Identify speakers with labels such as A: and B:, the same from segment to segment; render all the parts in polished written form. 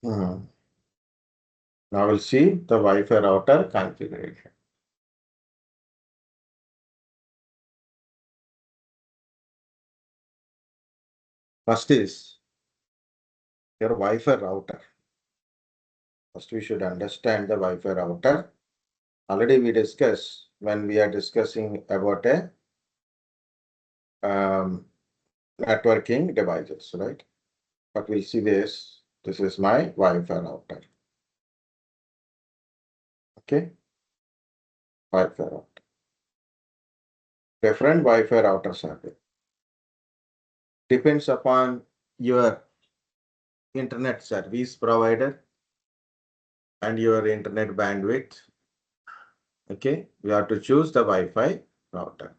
A: Now we'll see the Wi-Fi router configuration. First is your Wi-Fi router. First, we should understand the Wi-Fi router. Already we discussed when we are discussing about a networking devices, right? But we'll see this. This is my Wi-Fi router. Okay, Wi-Fi router. Different Wi-Fi routers are there. Depends upon your internet service provider and your internet bandwidth. Okay, we have to choose the Wi-Fi router.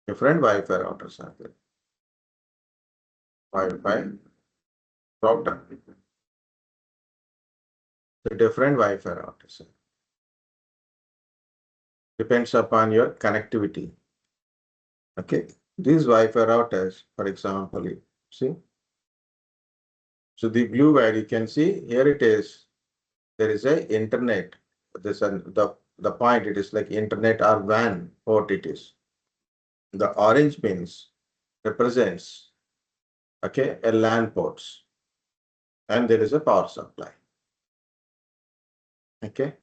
A: Different Wi-Fi routers are there. Wi-Fi router. The different Wi-Fi routers. Depends upon your connectivity. Okay, these Wi-Fi routers, for example, see. So the blue wire you can see here it is. There is a internet. This and the point it is like internet or WAN port it is. The orange pins represents okay a LAN ports and there is a power supply. Okay,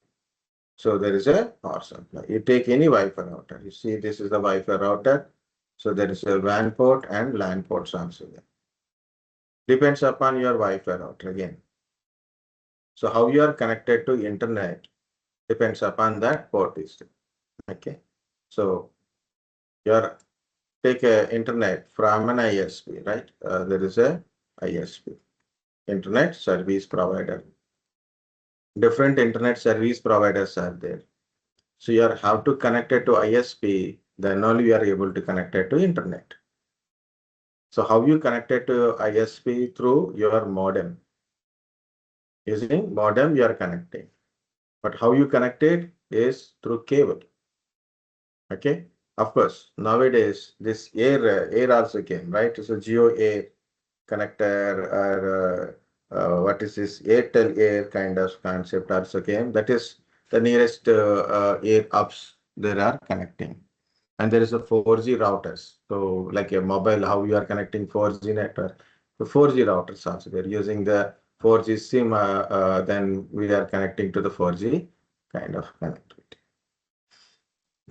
A: so there is a power supply. You take any Wi-Fi router. You see this is the Wi-Fi router. So there is a WAN port and LAN ports also there. Depends upon your Wi-Fi router again. So how you are connected to internet depends upon that port is. Okay, so your take a internet from an ISP, right? There is a ISP, internet service provider. Different internet service providers are there. So you have to connect it to ISP, then only you are able to connect it to internet. So how you connect it to ISP? Through your modem. Using modem you are connecting. But how you connect it is through cable. Okay. Of course, nowadays this air also came, right? So Geo Air connector or what is this Airtel Air kind of concept also came. That is the nearest air ups there are connecting. And there is a 4G routers. So like a mobile, how you are connecting 4G network. The 4G routers also they're using the 4G SIM. Then we are connecting to the 4G kind of connectivity.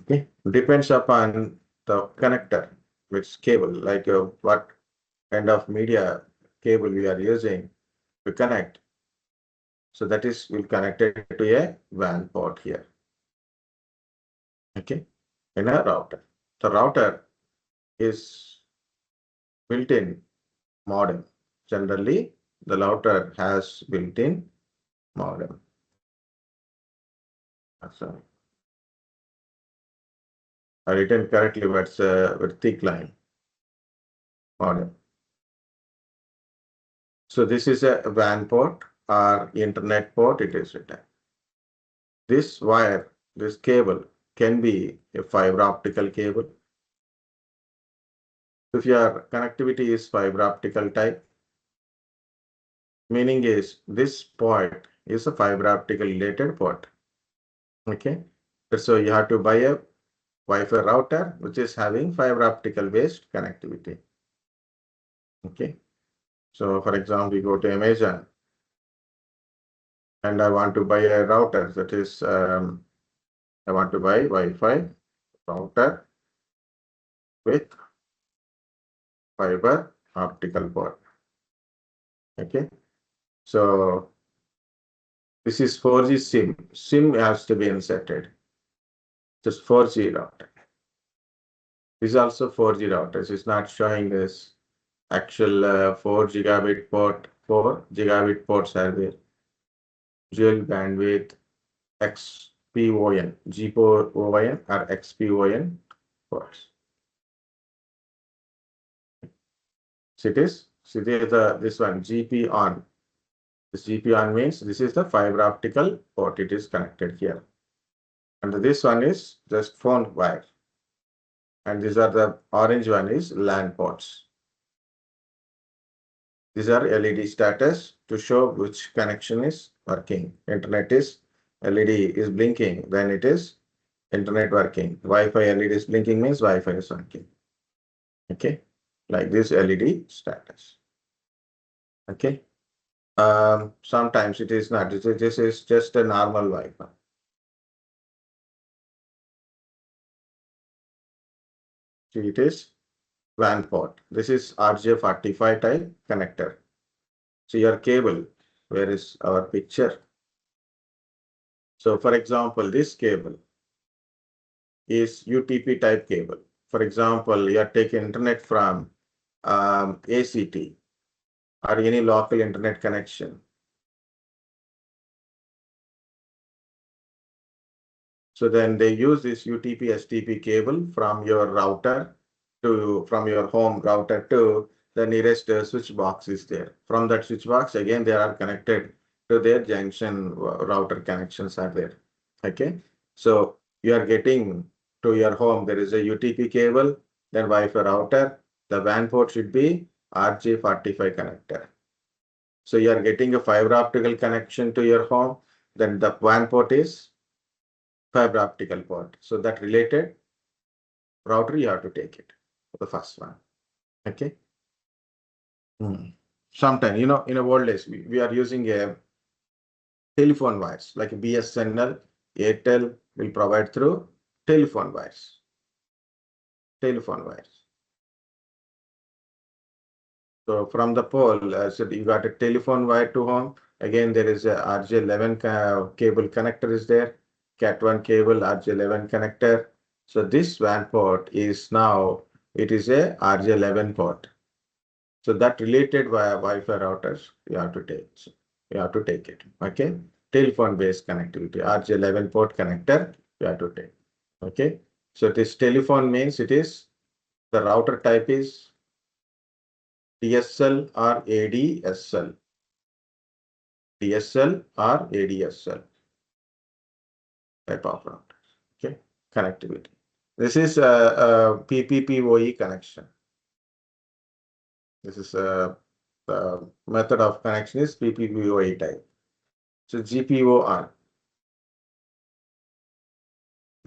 A: Okay, depends upon the connector, which cable, like what kind of media cable we are using to connect. So that is we'll connect it to a WAN port here. Okay, in a router. The router is built-in modem. Generally, the router has built-in modem. So I written correctly, but it's with thick line modem. So this is a WAN port or internet port. It is written. This wire, this cable can be a fiber optical cable. If your connectivity is fiber optical type, meaning is this port is a fiber optical related port. Okay, so you have to buy a Wi-Fi router which is having fiber optical based connectivity. Okay, so for example, we go to Amazon and I want to buy a router that is I want to buy Wi-Fi router with fiber optical port. Okay, so this is 4G SIM. SIM has to be inserted. Just 4G router. This is also 4G routers. It's not showing this actual 4 gigabit port. 4 gigabit ports are there. Dual bandwidth XPON, GPON or XPON ports. So it is. So this one GP on. This GP on means this is the fiber optical port. It is connected here. And this one is just phone wire. And these are the orange one is LAN ports. These are LED status to show which connection is working. Internet is LED is blinking, then it is internet working. Wi-Fi LED is blinking means Wi-Fi is working. Okay, like this LED status. Okay. Sometimes it is not. This is just a normal Wi-Fi. See, it is WAN port. This is RJ45 type connector. So your cable, where is our picture? So for example, this cable is UTP type cable. For example, you are taking internet from ACT or any local internet connection. So then they use this UTP STP cable from your router from your home router to the nearest switch box is there. From that switch box, again, they are connected to their junction router connections are there. Okay. So you are getting to your home, there is a UTP cable, then Wi-Fi router. The WAN port should be RJ45 connector. So you are getting a fiber optical connection to your home, then the WAN port is fiber optical port. So that related router, you have to take it, the first one. Okay. Sometimes, in a old days, we are using a telephone wires like BSNL, Airtel will provide through telephone wires. Telephone wires. So from the pole, so you got a telephone wire to home. Again, there is a RJ11 cable connector is there. Cat1 cable, RJ11 connector. So this WAN port is now, it is a RJ11 port. So that related via Wi-Fi routers, you have to take. So you have to take it. Okay. Telephone based connectivity, RJ11 port connector, you have to take. Okay. So this telephone means it is the router type is DSL or ADSL. DSL or ADSL type of router. Okay. Connectivity. This is a PPPoE connection. This is the method of connection is PPPoE type. So GPO on.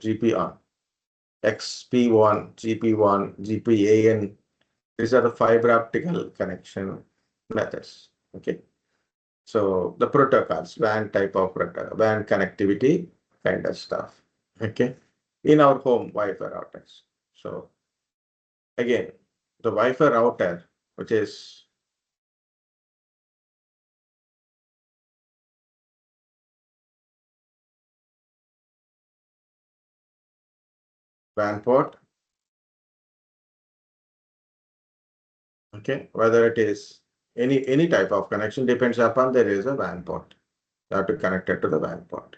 A: GP on, XP1, GP1, GPAN. These are the fiber optical connection methods. Okay. So the protocols, WAN type of protocol, WAN connectivity kind of stuff. Okay. In our home Wi-Fi routers. So again, the Wi-Fi router, which is WAN port. Okay, whether it is any type of connection depends upon there is a WAN port. You have to connect it to the WAN port.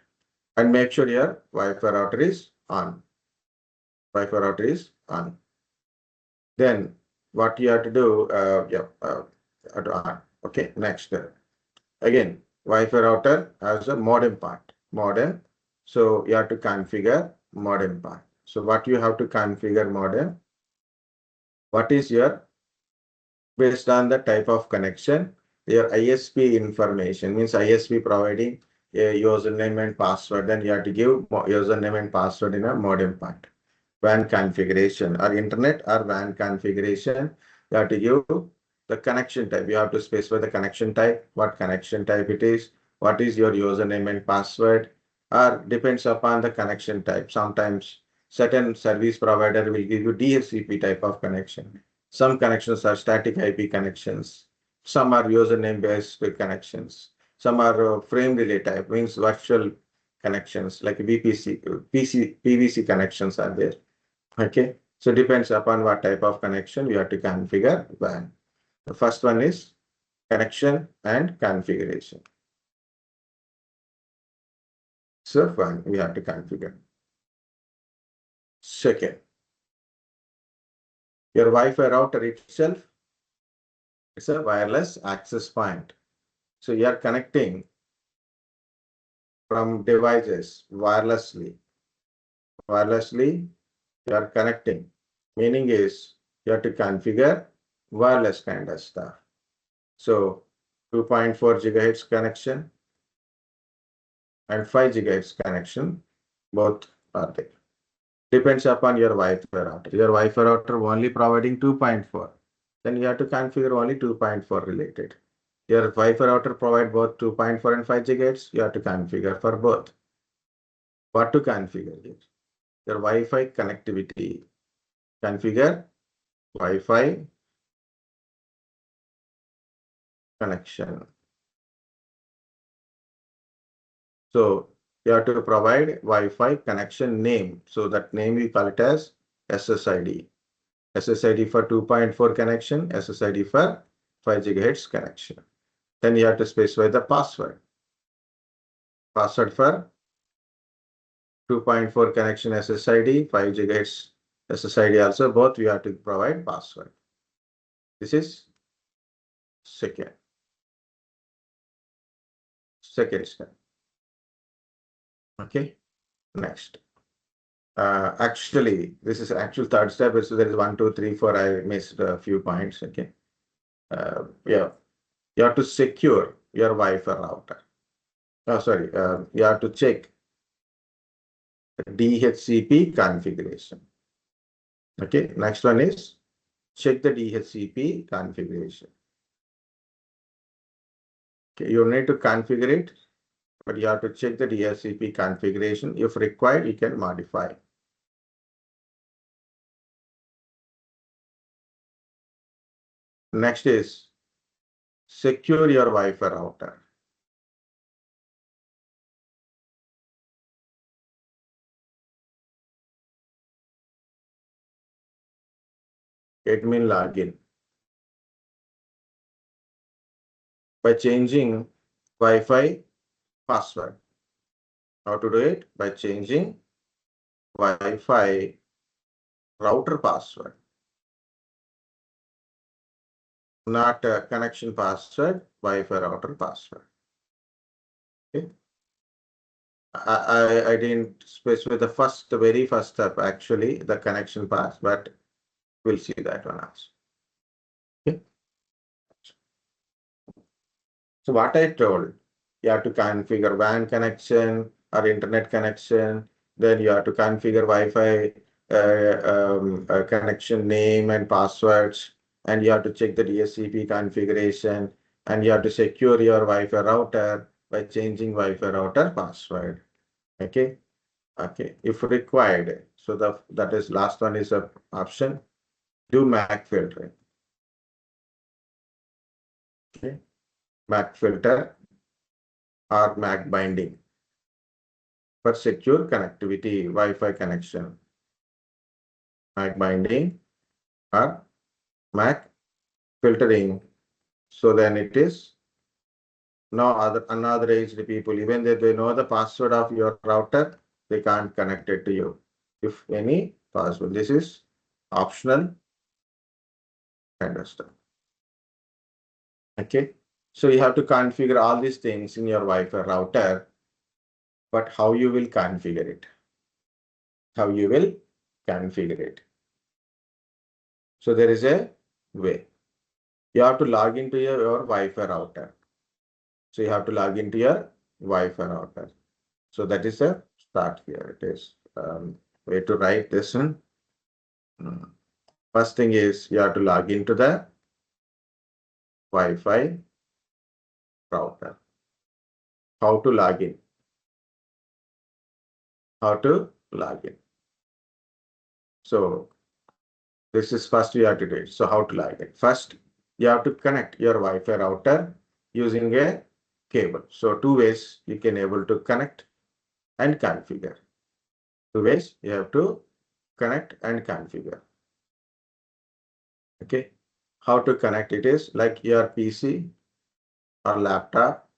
A: And make sure your Wi-Fi router is on. Wi-Fi router is on. Then what you have to do, on. Okay, next. Again, Wi-Fi router has a modem part. Modem. So you have to configure modem part. So what you have to configure modem? What is your, based on the type of connection, your ISP information means ISP providing a username and password. Then you have to give username and password in a modem part. WAN configuration or internet or WAN configuration, you have to give the connection type. You have to specify the connection type, what connection type it is, what is your username and password, or depends upon the connection type. Sometimes certain service provider will give you DHCP type of connection. Some connections are static IP connections. Some are username based connections. Some are frame relay type, means virtual connections like VPC, PVC connections are there. Okay, so depends upon what type of connection you have to configure WAN. The first one is connection and configuration. So WAN we have to configure. Second, your Wi-Fi router itself is a wireless access point. So you are connecting from devices wirelessly. Wirelessly, you are connecting. Meaning is you have to configure wireless kind of stuff. So 2.4 gigahertz connection and 5 gigahertz connection, both are there. Depends upon your Wi-Fi router. Your Wi-Fi router only providing 2.4. Then you have to configure only 2.4 related. Your Wi-Fi router provide both 2.4 and 5 gigahertz. You have to configure for both. What to configure here? Your Wi-Fi connectivity. Configure Wi-Fi connection. So you have to provide Wi-Fi connection name. So that name we call it as SSID. SSID for 2.4 connection, SSID for 5 gigahertz connection. Then you have to specify the password. Password for 2.4 connection SSID, 5 gigahertz SSID also, both we have to provide password. This is second step. Okay, next. Actually, this is actual third step. So there is 1, 2, 3, 4. I missed a few points. Okay. Yeah, you have to secure your Wi-Fi router. Oh, sorry. You have to check DHCP configuration. Okay. Next one is check the DHCP configuration. Okay. You need to configure it, but you have to check the DHCP configuration. If required, you can modify. Next is secure your Wi-Fi router. Admin login. By changing Wi-Fi password. How to do it? By changing Wi-Fi router password. Not a connection password, Wi-Fi router password. Okay. I didn't specify the very first step, actually, the connection pass, but we'll see that one also. Okay. So what I told, you have to configure WAN connection or internet connection. Then you have to configure Wi-Fi connection name and passwords. And you have to check the DHCP configuration. And you have to secure your Wi-Fi router by changing Wi-Fi router password. Okay. Okay. If required, so that is last one is a option. Do MAC filtering. Okay. MAC filter or MAC binding for secure connectivity, Wi-Fi connection. MAC binding or MAC filtering. So then it is no other unauthorized people, even if they know the password of your router, they can't connect it to you. If any password, this is optional kind of stuff. Okay. So you have to configure all these things in your Wi-Fi router, but how you will configure it? How you will configure it? So there is a way. You have to log into your Wi-Fi router. So you have to log into your Wi-Fi router. So that is a start here. It is way to write this one. First thing is you have to log into the Wi-Fi router. How to log in? How to log in? So this is first you have to do it. So how to log in? First, you have to connect your Wi-Fi router using a cable. So two ways you can able to connect and configure. Two ways you have to connect and configure. Okay. How to connect it is like your PC or laptop.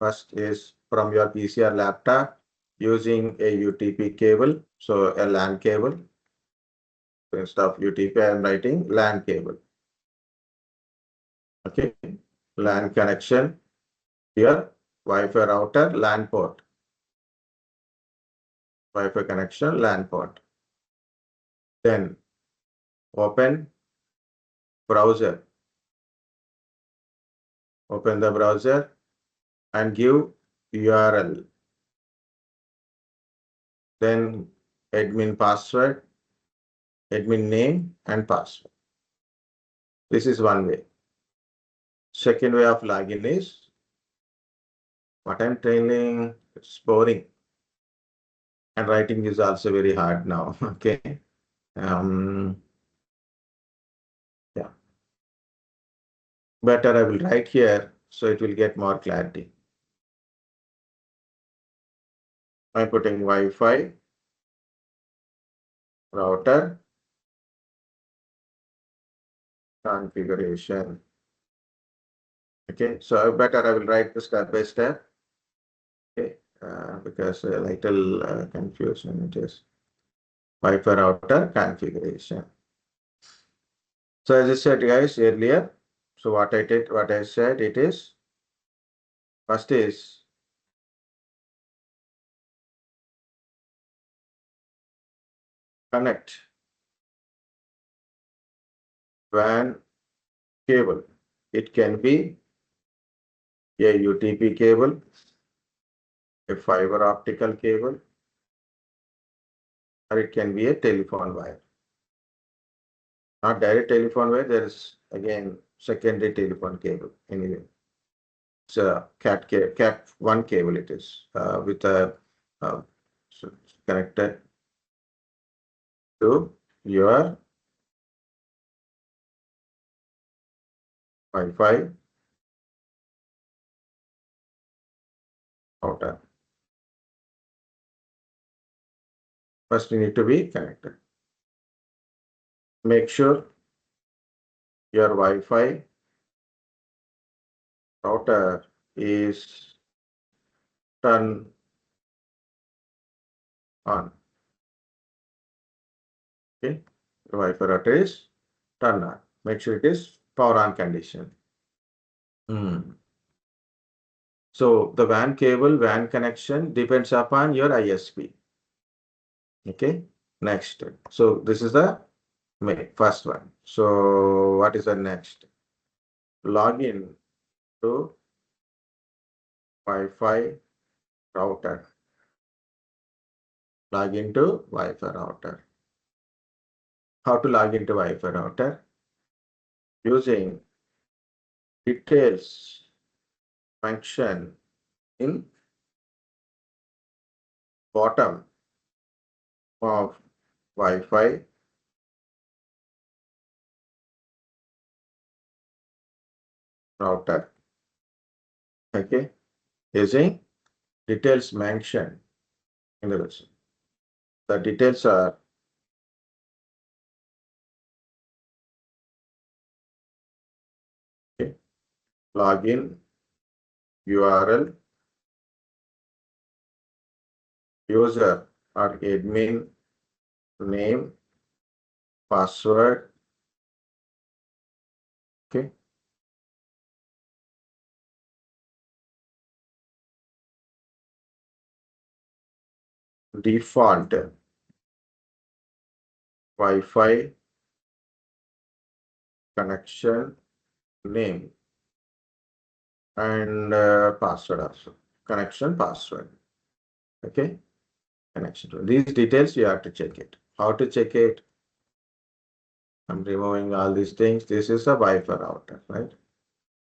A: First is from your PC or laptop using a UTP cable. So a LAN cable. So instead of UTP, I am writing LAN cable. Okay. LAN connection. Here, Wi-Fi router, LAN port. Wi-Fi connection, LAN port. Then open browser. Open the browser and give URL. Then admin password, admin name and password. This is one way. Second way of login is what I'm telling, it's boring. And writing is also very hard now. Okay. Yeah. Better I will write here so it will get more clarity. I'm putting Wi-Fi router configuration. Okay, so better I will write this step by step. Okay, because a little confusion it is. Wi-Fi router configuration. So as I said, guys, earlier, so what I did, what I said, it is first is connect WAN cable. It can be a UTP cable, a fiber optical cable, or it can be a telephone wire. Not direct telephone wire, there is again secondary telephone cable anyway. It's a cat1 cable it is with a so it's connected to your Wi-Fi router. First you need to be connected. Make sure your Wi-Fi router is turned on. Okay, the Wi-Fi router is turned on. Make sure it is power on condition. So the WAN cable, WAN connection depends upon your ISP. Okay, next. So this is the first one. So what is the next? Login to Wi-Fi router. Log into Wi-Fi router. How to log into Wi-Fi router? Using details function in bottom of Wi-Fi router. Okay, using details mentioned in the version. The details are okay, login URL, user or admin name, password. Okay. Default Wi-Fi connection name and password also. Connection password. Okay. Connection. These details you have to check it. How to check it? I'm removing all these things. This is a Wi-Fi router, right?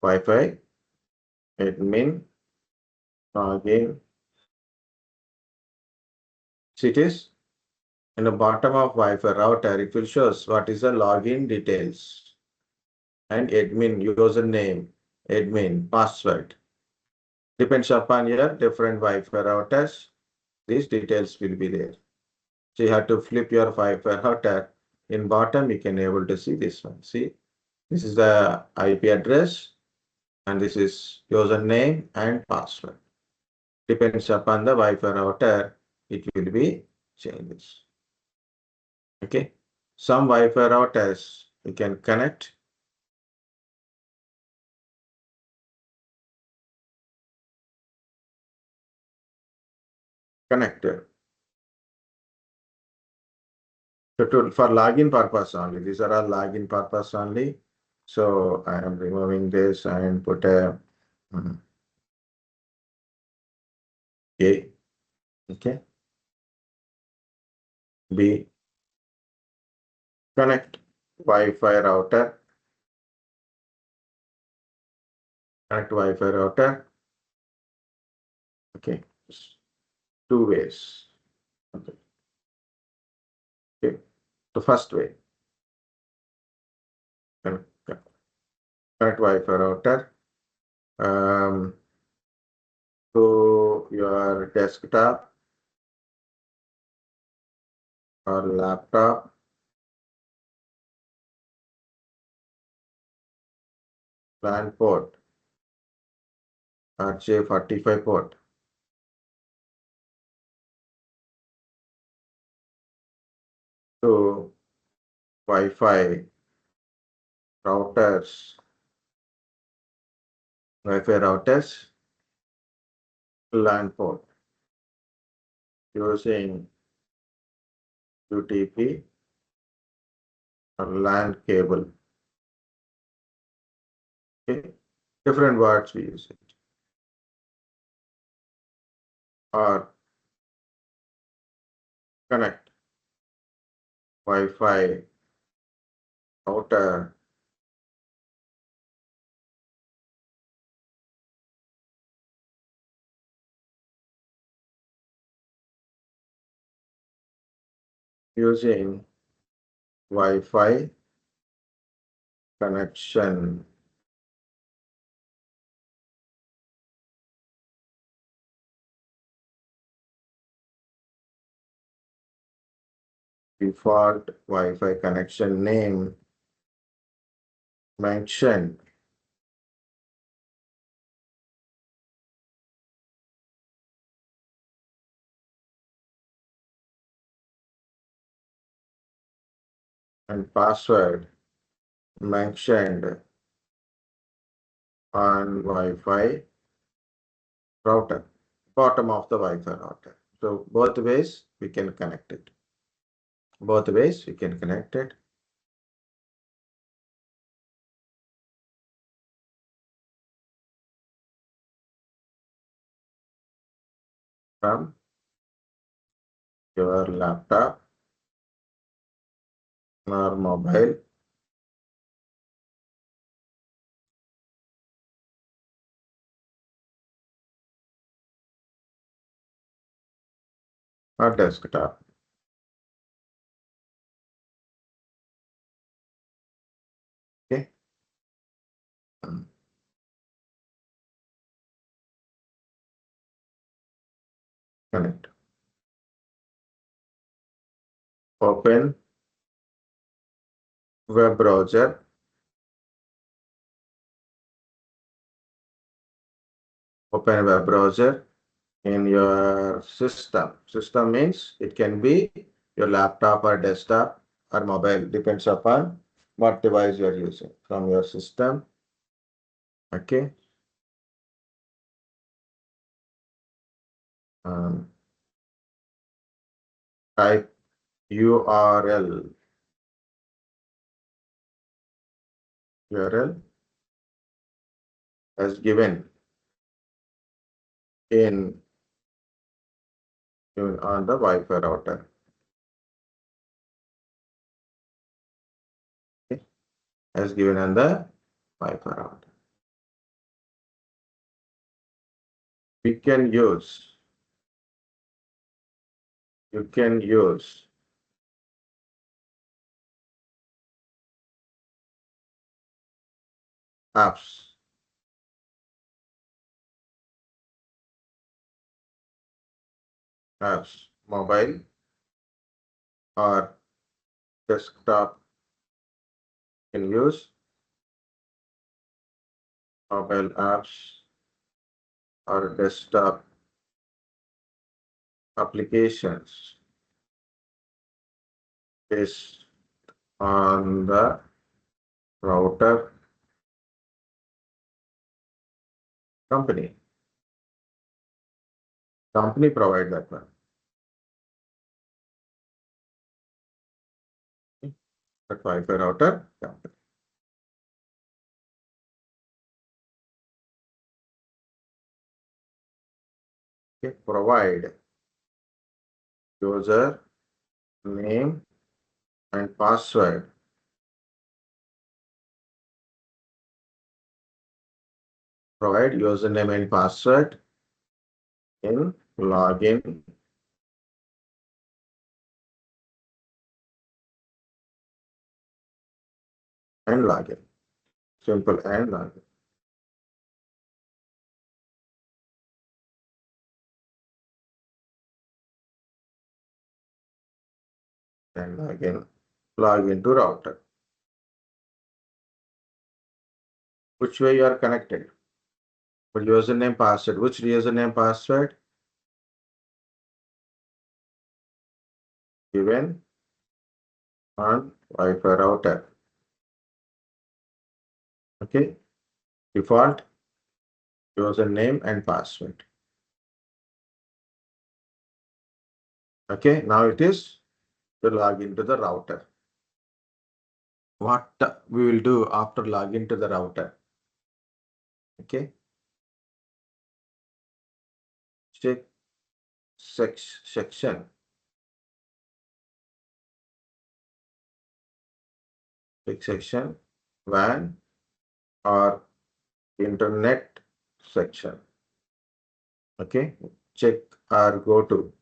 A: Wi-Fi admin login. See it is in the bottom of Wi-Fi router. It will show us what is the login details and admin username, admin password. Depends upon your different Wi-Fi routers. These details will be there. So you have to flip your Wi-Fi router. In bottom, you can able to see this one. See, this is the IP address and this is username and password. Depends upon the Wi-Fi router, it will be changes. Okay. Some Wi-Fi routers you can connect. Connected. So for login purpose only. These are all login purpose only. So I am removing this and put a A. Okay. B. Connect Wi-Fi router. Connect Wi-Fi router. Okay. Two ways. Okay. Okay. The first way. Connect, connect Wi-Fi router. To your desktop or laptop. LAN port. RJ45 port. To Wi-Fi routers. Wi-Fi routers. LAN port. Using UTP or LAN cable. Okay. Different words we use it. Or connect Wi-Fi router using Wi-Fi connection. Default Wi-Fi connection name mentioned and password mentioned on Wi-Fi router, bottom of the Wi-Fi router. So both ways we can connect it. Both ways we can connect it. From your laptop or mobile or desktop. Okay. Connect. Open web browser. Open web browser in your system. System means it can be your laptop or desktop or mobile, depends upon what device you are using from your system. Okay. Um, Type URL as given in on the Wi-Fi router. Okay. As given on the Wi-Fi router. We can use, you can use apps, mobile or desktop. You can use mobile apps or desktop applications based on the router company. Company provide that one. That Wi-Fi router company. Okay, provide user name and password. Provide username and password in login and login. Simple and login. And login. Log into router. Which way you are connected? For username password. Which username password? Given on Wi-Fi router. Okay. Default username and password. Okay. Now it is to log into the router. What we will do after login to the router? Okay. Check section. Check section WAN or internet section. Okay. Check or go to.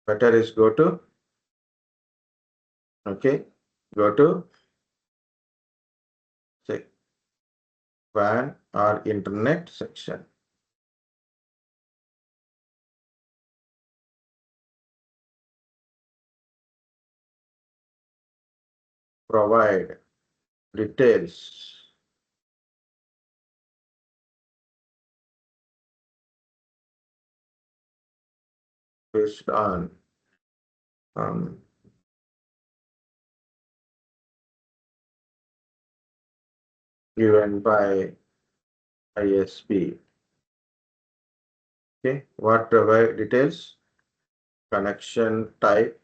A: Better is go to. Okay. Go to check WAN or internet section. Provide details based on given by ISP. Okay, what provide details? Connection type,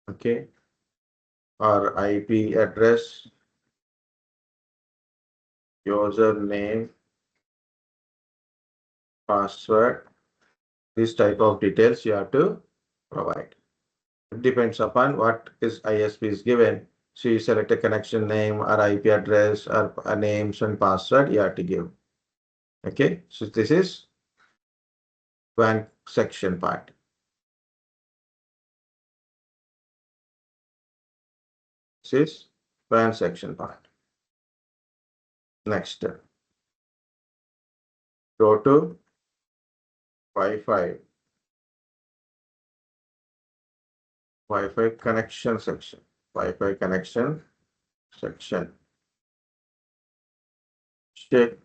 A: okay, or IP address, username, password. This type of details you have to provide. It depends upon what is ISP is given. So you select a connection name or IP address or names and password you have to give. Okay, so this is WAN section part. This is WAN section part. Next, go to Wi-Fi connection section. Wi-Fi connection section. Check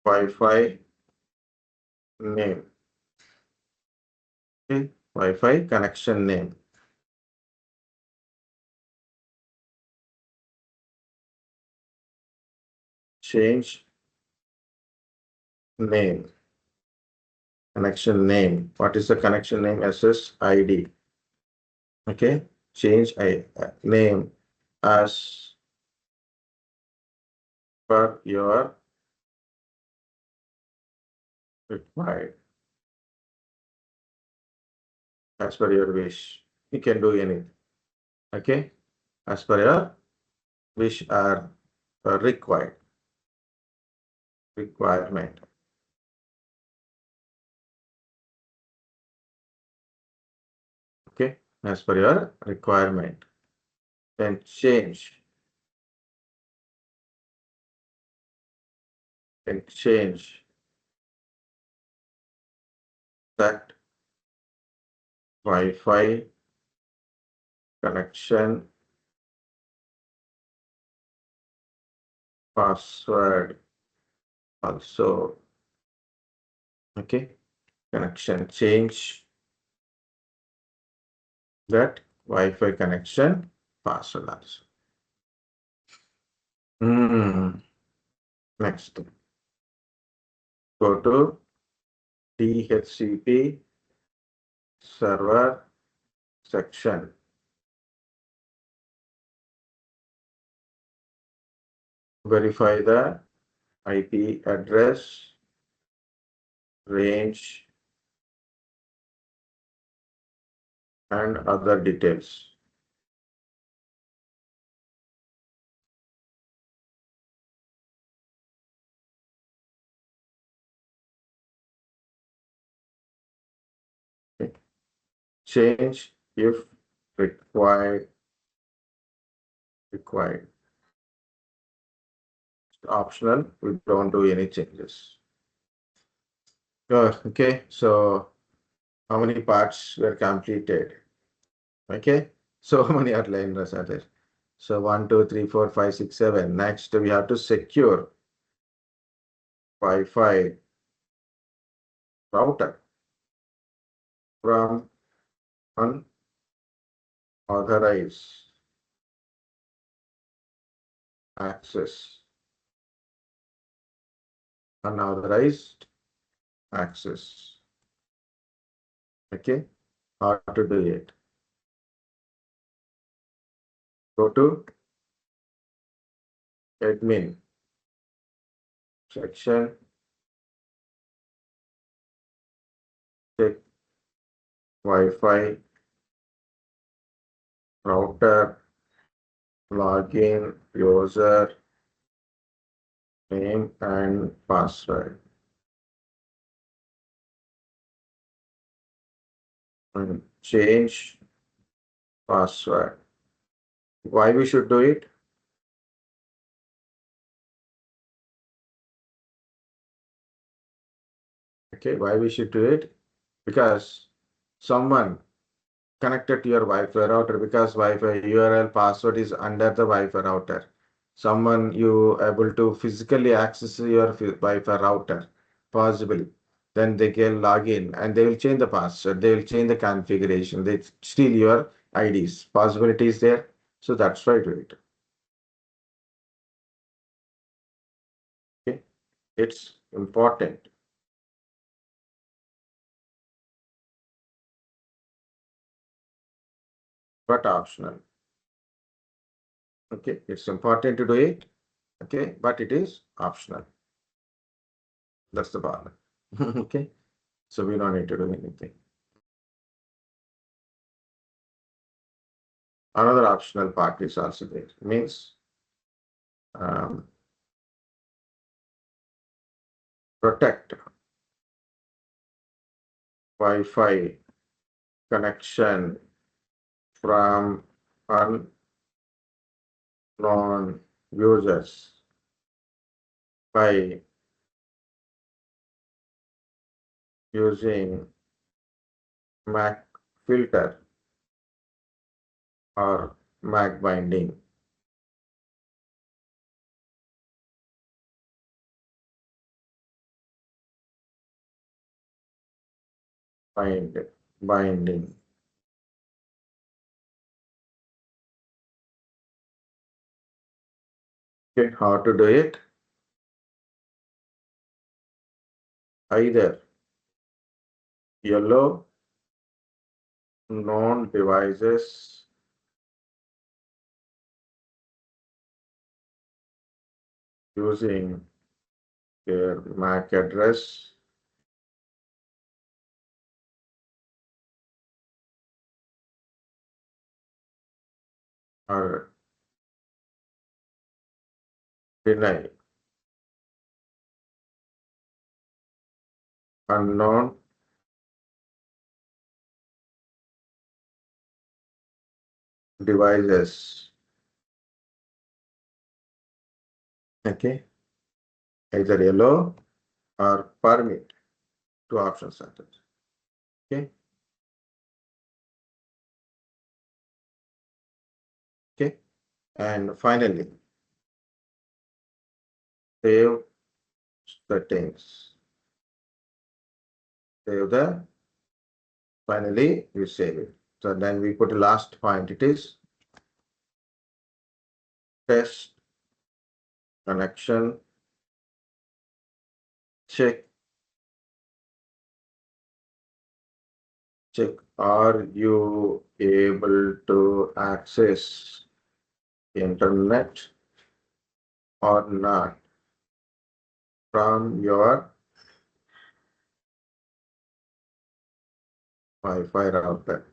A: Wi-Fi name. Okay, Wi-Fi connection name. Change name. Connection name. What is the connection name? SSID. Okay, change name as per your required. As per your wish. You can do anything. Okay, as per your wish or required requirement. Okay, as per your requirement. Then change that Wi-Fi connection password also. Okay, connection change that Wi-Fi connection password also. Next, go to DHCP server section. Verify the IP address, range, and other details. Okay. Change if required. Required. Optional. We don't do any changes. Okay. So how many parts were completed? Okay. So how many outliners are there? So 1, 2, 3, 4, 5, 6, 7. Next, we have to secure Wi-Fi router from unauthorized access. Unauthorized access. Okay. How to do it? Go to admin section. Check Wi-Fi router login user name and password. And change password. Why we should do it? Okay, why we should do it? Because someone connected to your Wi-Fi router, because Wi-Fi URL password is under the Wi-Fi router. Someone you able to physically access your Wi-Fi router, possibly. Then they can log in and they will change the password. They will change the configuration. They steal your IDs. Possibility is there. So that's why do it. Okay, it's important but optional. Okay, it's important to do it. Okay, but it is optional. That's the problem. Okay, so we don't need to do anything. Another optional part is also there. Means um, protect Wi-Fi connection from unknown users by using MAC filter or MAC binding. Bind, binding. Okay, how to do it? Either yellow known devices using their MAC address or deny unknown devices. Okay, either yellow or permit. Two options are there. Okay, okay, and finally, save settings. Save the finally you save it. So then we put the last point. It is test connection. Check check. Are you able to access internet or not? from your Wi-Fi router.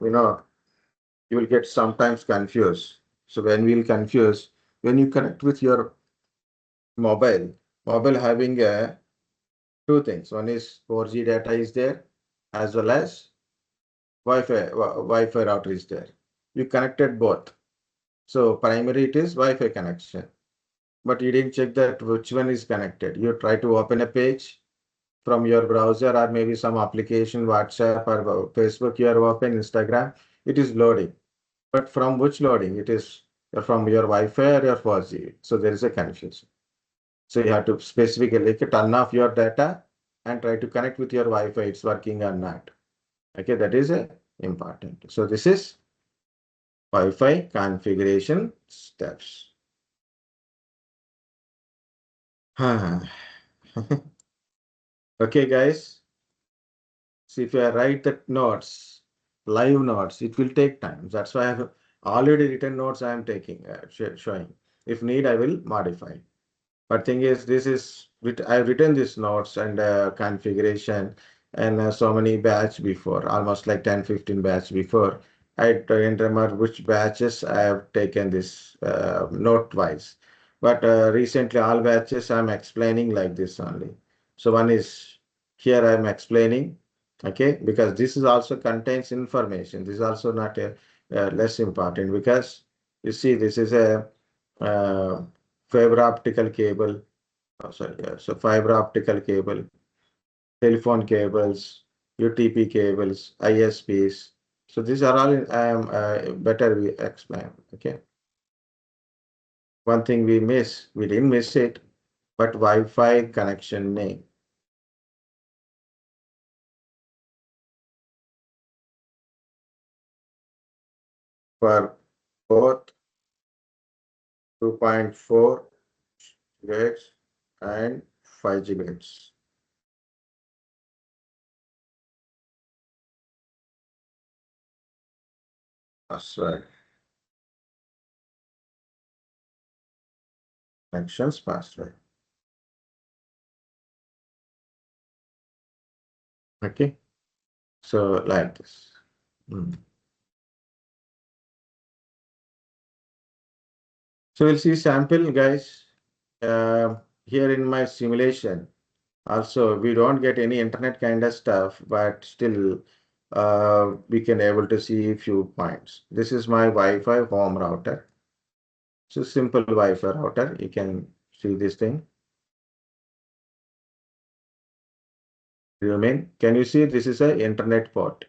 A: You will get sometimes confused. So when we'll confuse, when you connect with your mobile, mobile having two things. One is 4G data is there, as well as Wi-Fi router is there. You connected both. So primary it is Wi-Fi connection, but you didn't check that which one is connected. You try to open a page from your browser or maybe some application, WhatsApp or Facebook, you are open, Instagram, it is loading. But from which loading? It is from your Wi-Fi or your 4G. So there is a confusion. So you have to specifically turn off your data and try to connect with your Wi-Fi. It's working or not. Okay, that is important. So this is Wi-Fi configuration steps. Okay, guys. So if I write the notes, live notes, it will take time. That's why I have already written notes I am taking, showing. If need, I will modify. But thing is, I've written these notes and configuration and so many batch before, almost like 10, 15 batch before. I don't remember which batches I have taken this note wise. But recently all batches I'm explaining like this only. So one is here I'm explaining, okay, because this is also contains information. This is also not a less important because you see this is a uh, fiber optical cable. Oh, sorry, yeah. So fiber optical cable, telephone cables, UTP cables, ISPs. So these are all better we explain. Okay. One thing we didn't miss it, but Wi-Fi connection name. For both 2.4 gigahertz and 5 gigahertz. Password. Connections password. Okay. So like this. Hmm. So we'll see sample, guys. Here in my simulation, also we don't get any internet kind of stuff, but still we can able to see a few points. This is my Wi-Fi home router. So simple Wi-Fi router. You can see this thing. You mean? Can you see this is a internet port?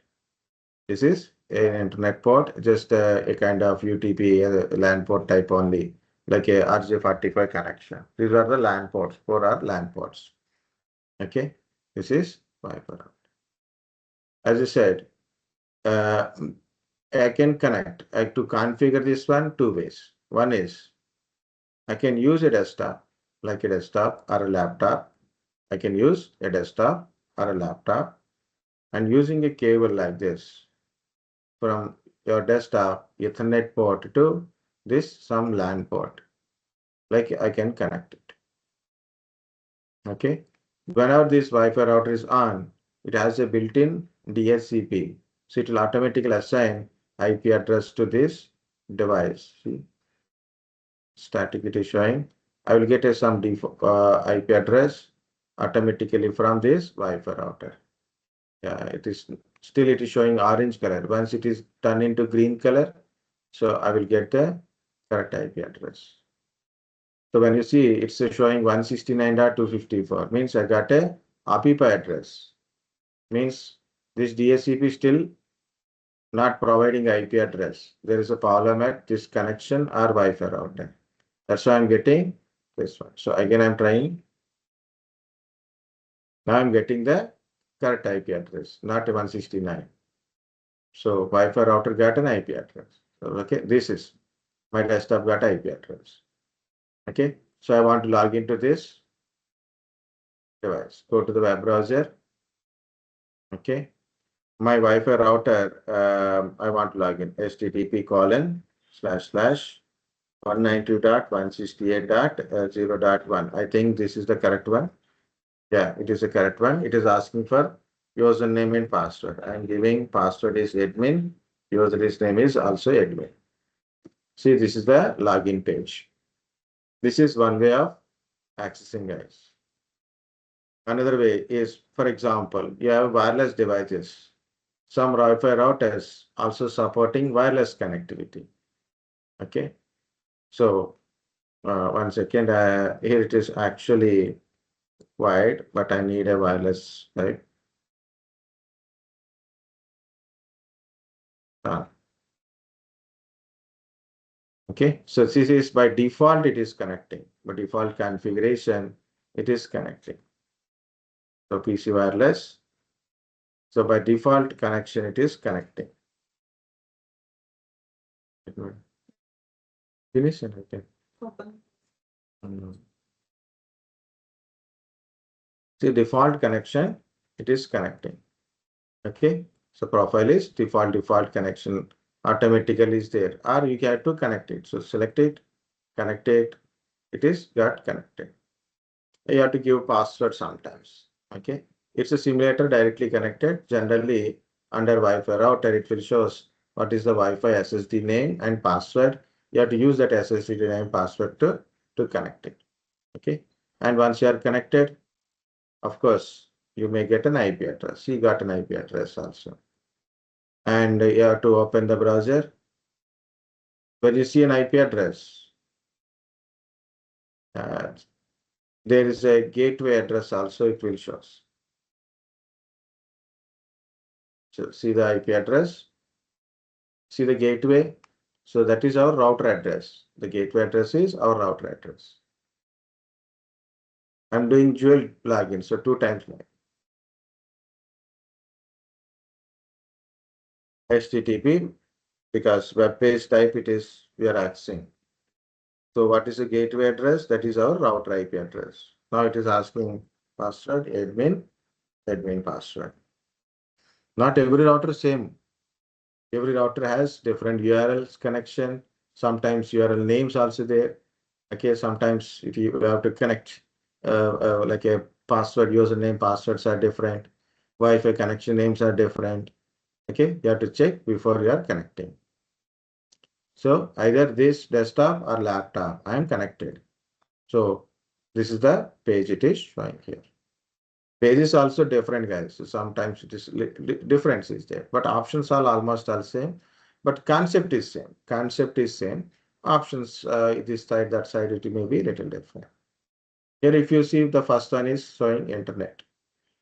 A: This is an internet port, just a kind of UTP LAN port type only, like a RJ45 connection. These are the LAN ports. Four are LAN ports. Okay, this is Wi-Fi router. As I said, uh, I can connect. To configure this one two ways. One is I can use a desktop, like a desktop or a laptop. I can use a desktop or a laptop and using a cable like this from your desktop Ethernet port to this some LAN port. Like I can connect it. Okay. Whenever this Wi-Fi router is on, it has a built-in DHCP. So it will automatically assign IP address to this device. See, static it is showing. I will get some IP address automatically from this Wi-Fi router. Yeah, it is showing orange color. Once it is turned into green color, so I will get the correct IP address. So when you see it's showing 169.254 means I got a API address. Means this DHCP still not providing IP address. There is a problem at this connection or Wi-Fi router. That's why I'm getting this one. So again, I'm trying. Now I'm getting the correct IP address, not 169. So Wi-Fi router got an IP address. So okay, this is my desktop got IP address. Okay, so I want to log into this device. Go to the web browser. Okay, my Wi-Fi router. I want to log in. http:// 192.168.0.1. I think this is the correct one. Yeah, it is the correct one. It is asking for username and password. I am giving password is admin. User's name is also admin. See, this is the login page. This is one way of accessing, guys. Another way is, for example, you have wireless devices. Some Wi-Fi routers also supporting wireless connectivity. Okay. So, one second. Here it is actually wired, but I need a wireless type. Okay, so this is by default, it is connecting. By default configuration, it is connecting. So PC wireless. So by default connection, it is connecting. Finish it, okay. See, default connection, it is connecting. Okay, so profile is default connection automatically is there, or you have to connect it. So select it, connect it, it is got connected. You have to give password sometimes. Okay, it's a simulator directly connected. Generally, under Wi-Fi router, it will shows what is the Wi-Fi SSD name and password. You have to use that SSD name password to connect it. Okay, and once you are connected, of course, you may get an IP address. You got an IP address also, and you have to open the browser. When you see an IP address, uh, there is a gateway address also. It will shows. So see the IP address. See the gateway. So that is our router address. The gateway address is our router address. I'm doing dual login, so 2 times login. HTTP, because web page type it is we are accessing. So what is the gateway address? That is our router IP address. Now it is asking password, admin password. Not every router same. Every router has different URLs connection. Sometimes URL names also there. Okay, sometimes if you have to connect like a password, username, passwords are different. Wi-Fi connection names are different. Okay, you have to check before you are connecting. So either this desktop or laptop, I am connected. So this is the page it is showing here. Page is also different, guys. So sometimes it is difference is there, but options are almost all same. But concept is same. Concept is same. Options this side, that side, it may be little different. Here, if you see the first one is showing internet.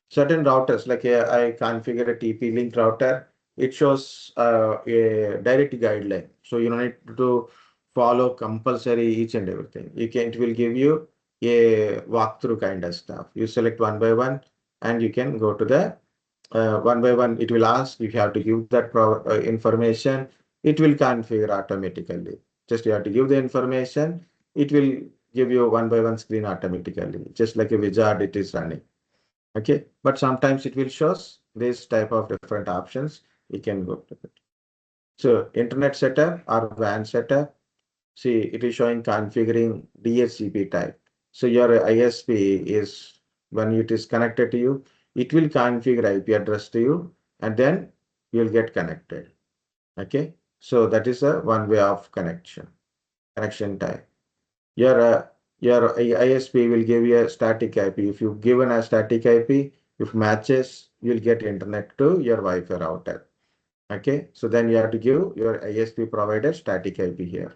A: Certain routers, like I configure a TP-Link router, it shows a direct guideline. So you don't need to follow compulsory each and everything. You can, it will give you a walkthrough kind of stuff. You select one by one and you can go to the one by one. It will ask if you have to give that information. It will configure automatically. Just you have to give the information. It will give you one by one screen automatically. Just like a wizard, it is running. Okay, but sometimes it will shows this type of different options. You can go to it. So internet setup or WAN setup. See, it is showing configuring DHCP type. So your ISP is when it is connected to you, it will configure IP address to you, and then you'll get connected. Okay, so that is a one way of connection type. Your ISP will give you a static IP. If you given a static IP, if matches, you'll get internet to your Wi-Fi router. Okay, so then you have to give your ISP provider static IP here.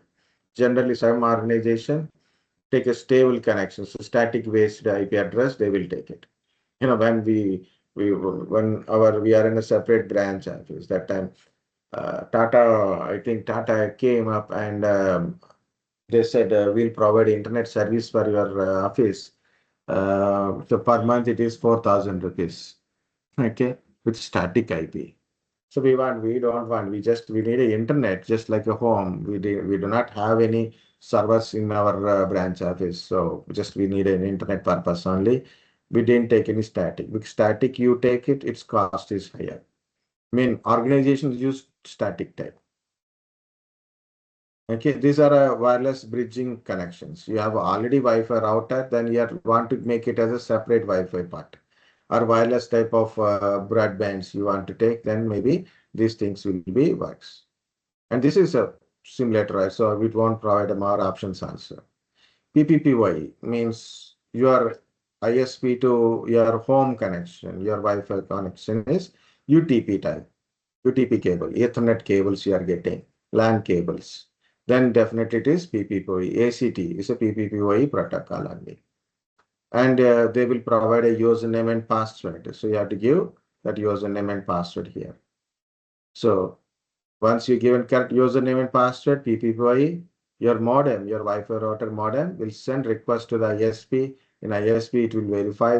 A: Generally, some organization take a stable connection, so static based IP address, they will take it. You know, when we are in a separate branch office, that time I think Tata came up and they said we'll provide internet service for your office. So per month it is 4,000 rupees. Okay, with static IP. So we don't want, we need a internet just like a home. We do not have any servers in our branch office. So just we need an internet purpose only. We didn't take any static. With static, you take it, its cost is higher. I mean, organizations use static type. Okay, these are wireless bridging connections. You have already Wi-Fi router, then you want to make it as a separate Wi-Fi part. Or wireless type of broadbands you want to take, then maybe these things will be works. And this is a simulator, right? So we won't provide more options also. PPPoE means your ISP to your home connection, your Wi-Fi connection is UTP type, UTP cable, Ethernet cables you are getting, LAN cables. Then definitely it is PPPoE. ACT is a PPPoE protocol only. And they will provide a username and password. So you have to give that username and password here. So once you give a correct username and password, PPPoE, your modem, your Wi-Fi router modem will send request to the ISP. In ISP, it will verify.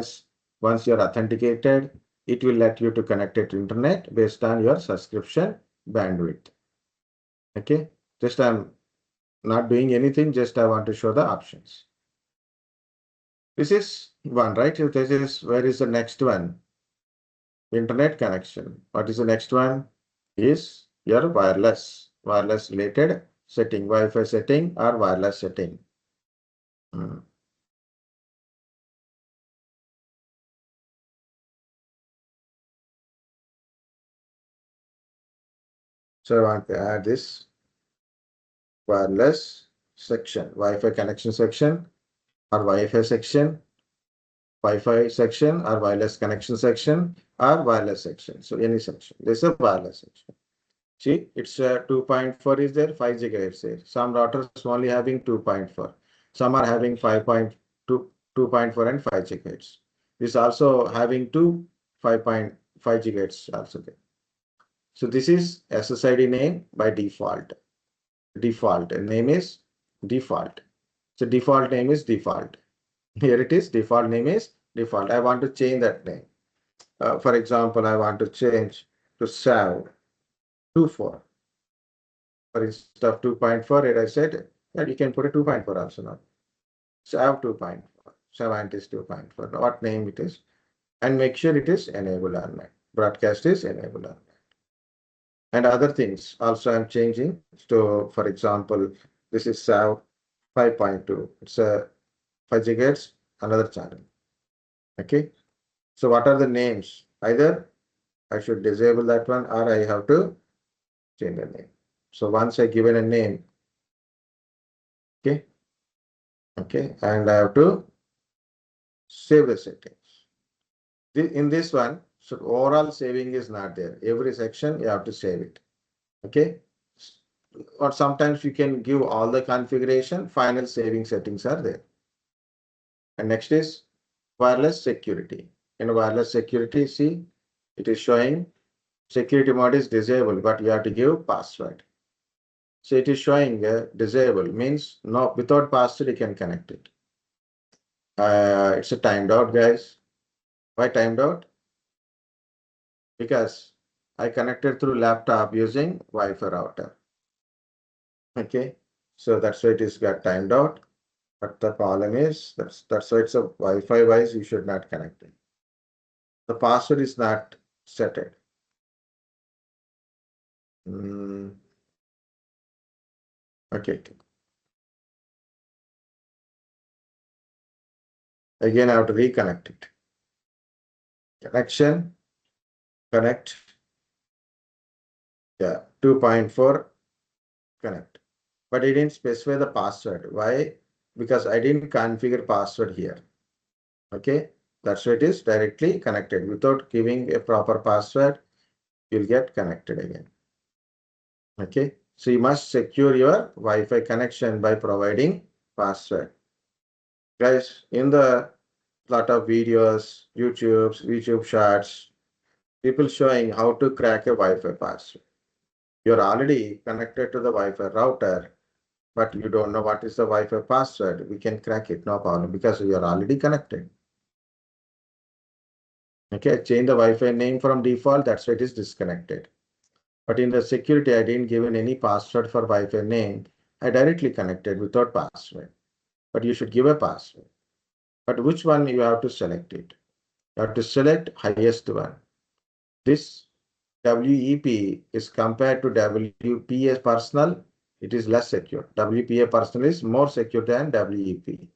A: Once you're authenticated, it will let you to connect it to internet based on your subscription bandwidth. Okay, just I'm not doing anything, just I want to show the options. This is one, right? This is, where is the next one? Internet connection. What is the next one? Is your wireless related setting, Wi-Fi setting or wireless setting. Hmm. So I want to add this wireless section, Wi-Fi connection section or Wi-Fi section, Wi-Fi section or wireless connection section or wireless section. So any section. This is a wireless section. See, it's 2.4 is there, 5 gigahertz there. Some routers only having 2.4. Some are having 5.2, 2.4 and 5 gigahertz. This also having 5.5 gigahertz also there. So this is SSID name by default. Default name is default. So default name is default. Here it is, default name is default. I want to change that name. For example, I want to change to SAV 24. For instead of 2.4, I said that you can put a 2.4 also now. SAV 2.4. SAV is 2.4. What name it is? And make sure it is enabled on that. Broadcast is enabled on that. And other things also I'm changing. So for example, this is SAV 5.2. It's a 5 gigahertz, another channel. Okay. So what are the names? Either I should disable that one or I have to change the name. So once I given a name, okay, okay, and I have to save the settings. In this one, so overall saving is not there. Every section you have to save it. Okay. Or sometimes you can give all the configuration, final saving settings are there. And next is wireless security. In wireless security, see, it is showing security mode is disabled, but you have to give password. So it is showing disabled means no, without password you can connect it. It's a timed out, guys. Why timed out? Because I connected through laptop using Wi-Fi router. Okay, so that's why it is got timed out. But the problem is that's why it's a Wi-Fi wise you should not connect it. The password is not set it. Okay. Again, I have to reconnect it. Connection, connect. Yeah, 2.4, connect. But it didn't specify the password. Why? Because I didn't configure password here. Okay, that's why it is directly connected. Without giving a proper password, you'll get connected again. Okay, so you must secure your Wi-Fi connection by providing password. Guys, in the lot of videos, YouTube shorts, people showing how to crack a Wi-Fi password. You're already connected to the Wi-Fi router, but you don't know what is the Wi-Fi password. We can crack it, no problem, because we are already connected. Okay, change the Wi-Fi name from default, that's why it is disconnected. But in the security, I didn't give in any password for Wi-Fi name. I directly connected without password. But you should give a password. But which one you have to select it? You have to select highest one. This WEP is compared to WPS personal It is less secure. WPA personal is more secure than WEP.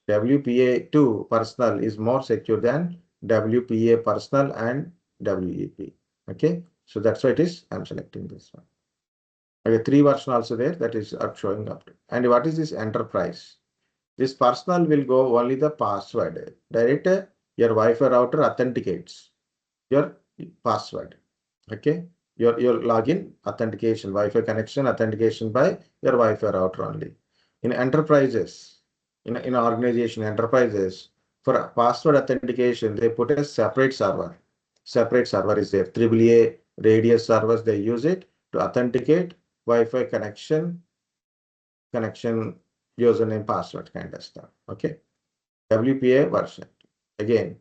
A: WPA2 personal is more secure than WPA personal and WEP. Okay, so that's why it is. I'm selecting this one. Okay, 3 version also there, that is showing up. And what is this enterprise? This personal will go only the password. Direct your Wi-Fi router authenticates your password. Okay, your login authentication, Wi-Fi connection authentication by your Wi-Fi router only. In enterprises, in organization enterprises, for password authentication, they put a separate server. Separate server is there. AAA radius servers, they use it to authenticate Wi-Fi connection, username, password kind of stuff. Okay. WPA version. Again,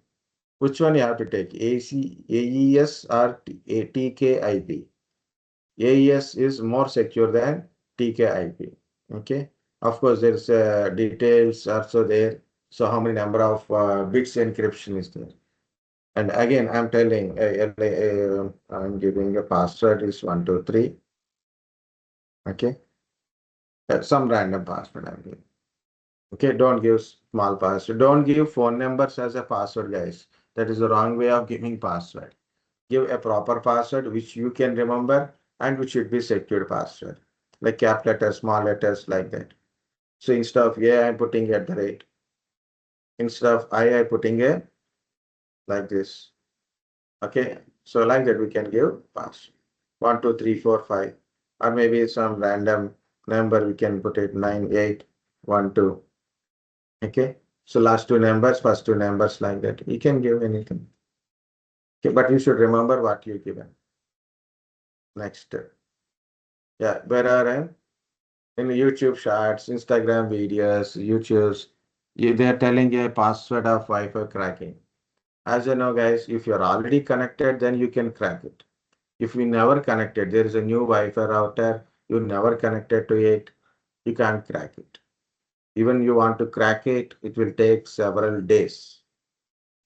A: which one you have to take? AES or TKIP? AES is more secure than TKIP. Okay. Of course, there's details also there. So how many number of bits encryption is there? And again, I'm telling, I'm giving a password is 123. Okay. Some random password I'm giving. Okay, don't give small password. Don't give phone numbers as a password, guys. That is the wrong way of giving password. Give a proper password which you can remember and which should be secured password. Like cap letters, small letters, like that. So instead of A, I'm putting at the rate. Instead of I'm putting a like this. Okay, so like that we can give password. 1, 2, 3, 4, 5. Or maybe some random number we can put it 9, 8, 1, 2. Okay, so last 2 numbers, first 2 numbers like that. You can give anything. Okay, but you should remember what you given. Next. Yeah, where are I? In YouTube shorts, Instagram videos, YouTube's, they are telling a password of Wi-Fi cracking. As you know, guys, if you're already connected, then you can crack it. If you never connected, there is a new Wi-Fi router, you never connected to it, you can't crack it. Even you want to crack it, it will take several days.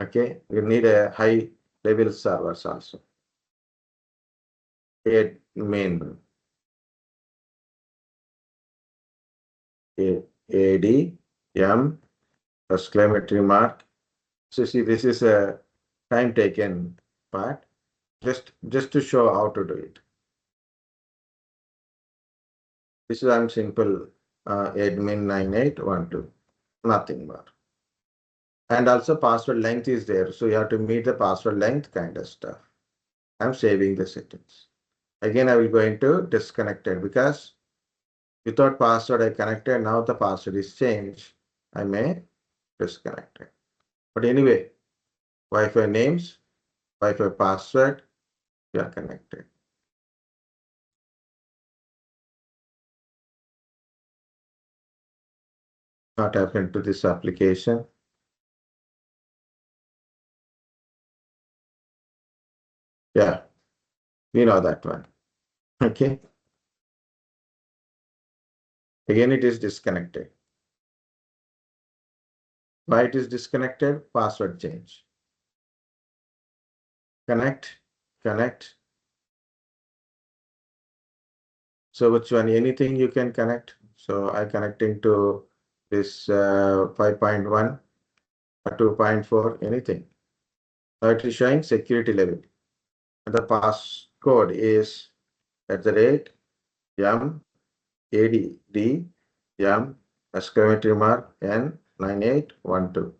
A: Okay, you need a high level servers also. Admin, ADM, exclamatory mark. So see, this is a time taken part, just to show how to do it. This is I'm simple admin 9812, nothing more. And also password length is there, so you have to meet the password length kind of stuff. I'm saving the settings. Again, I will go into disconnected because without password I connected. Now the password is changed. I may disconnect it. But anyway, Wi-Fi names, Wi-Fi password, you are connected. What happened to this application? Yeah, we know that one. Okay. Again, it is disconnected. Why it is disconnected? Password change. Connect, connect. So which one? Anything you can connect. So I connecting to this 5.1 or 2.4, anything. Now it is showing security level. And the passcode is at the rate M AD D M exclamatory mark N 9812.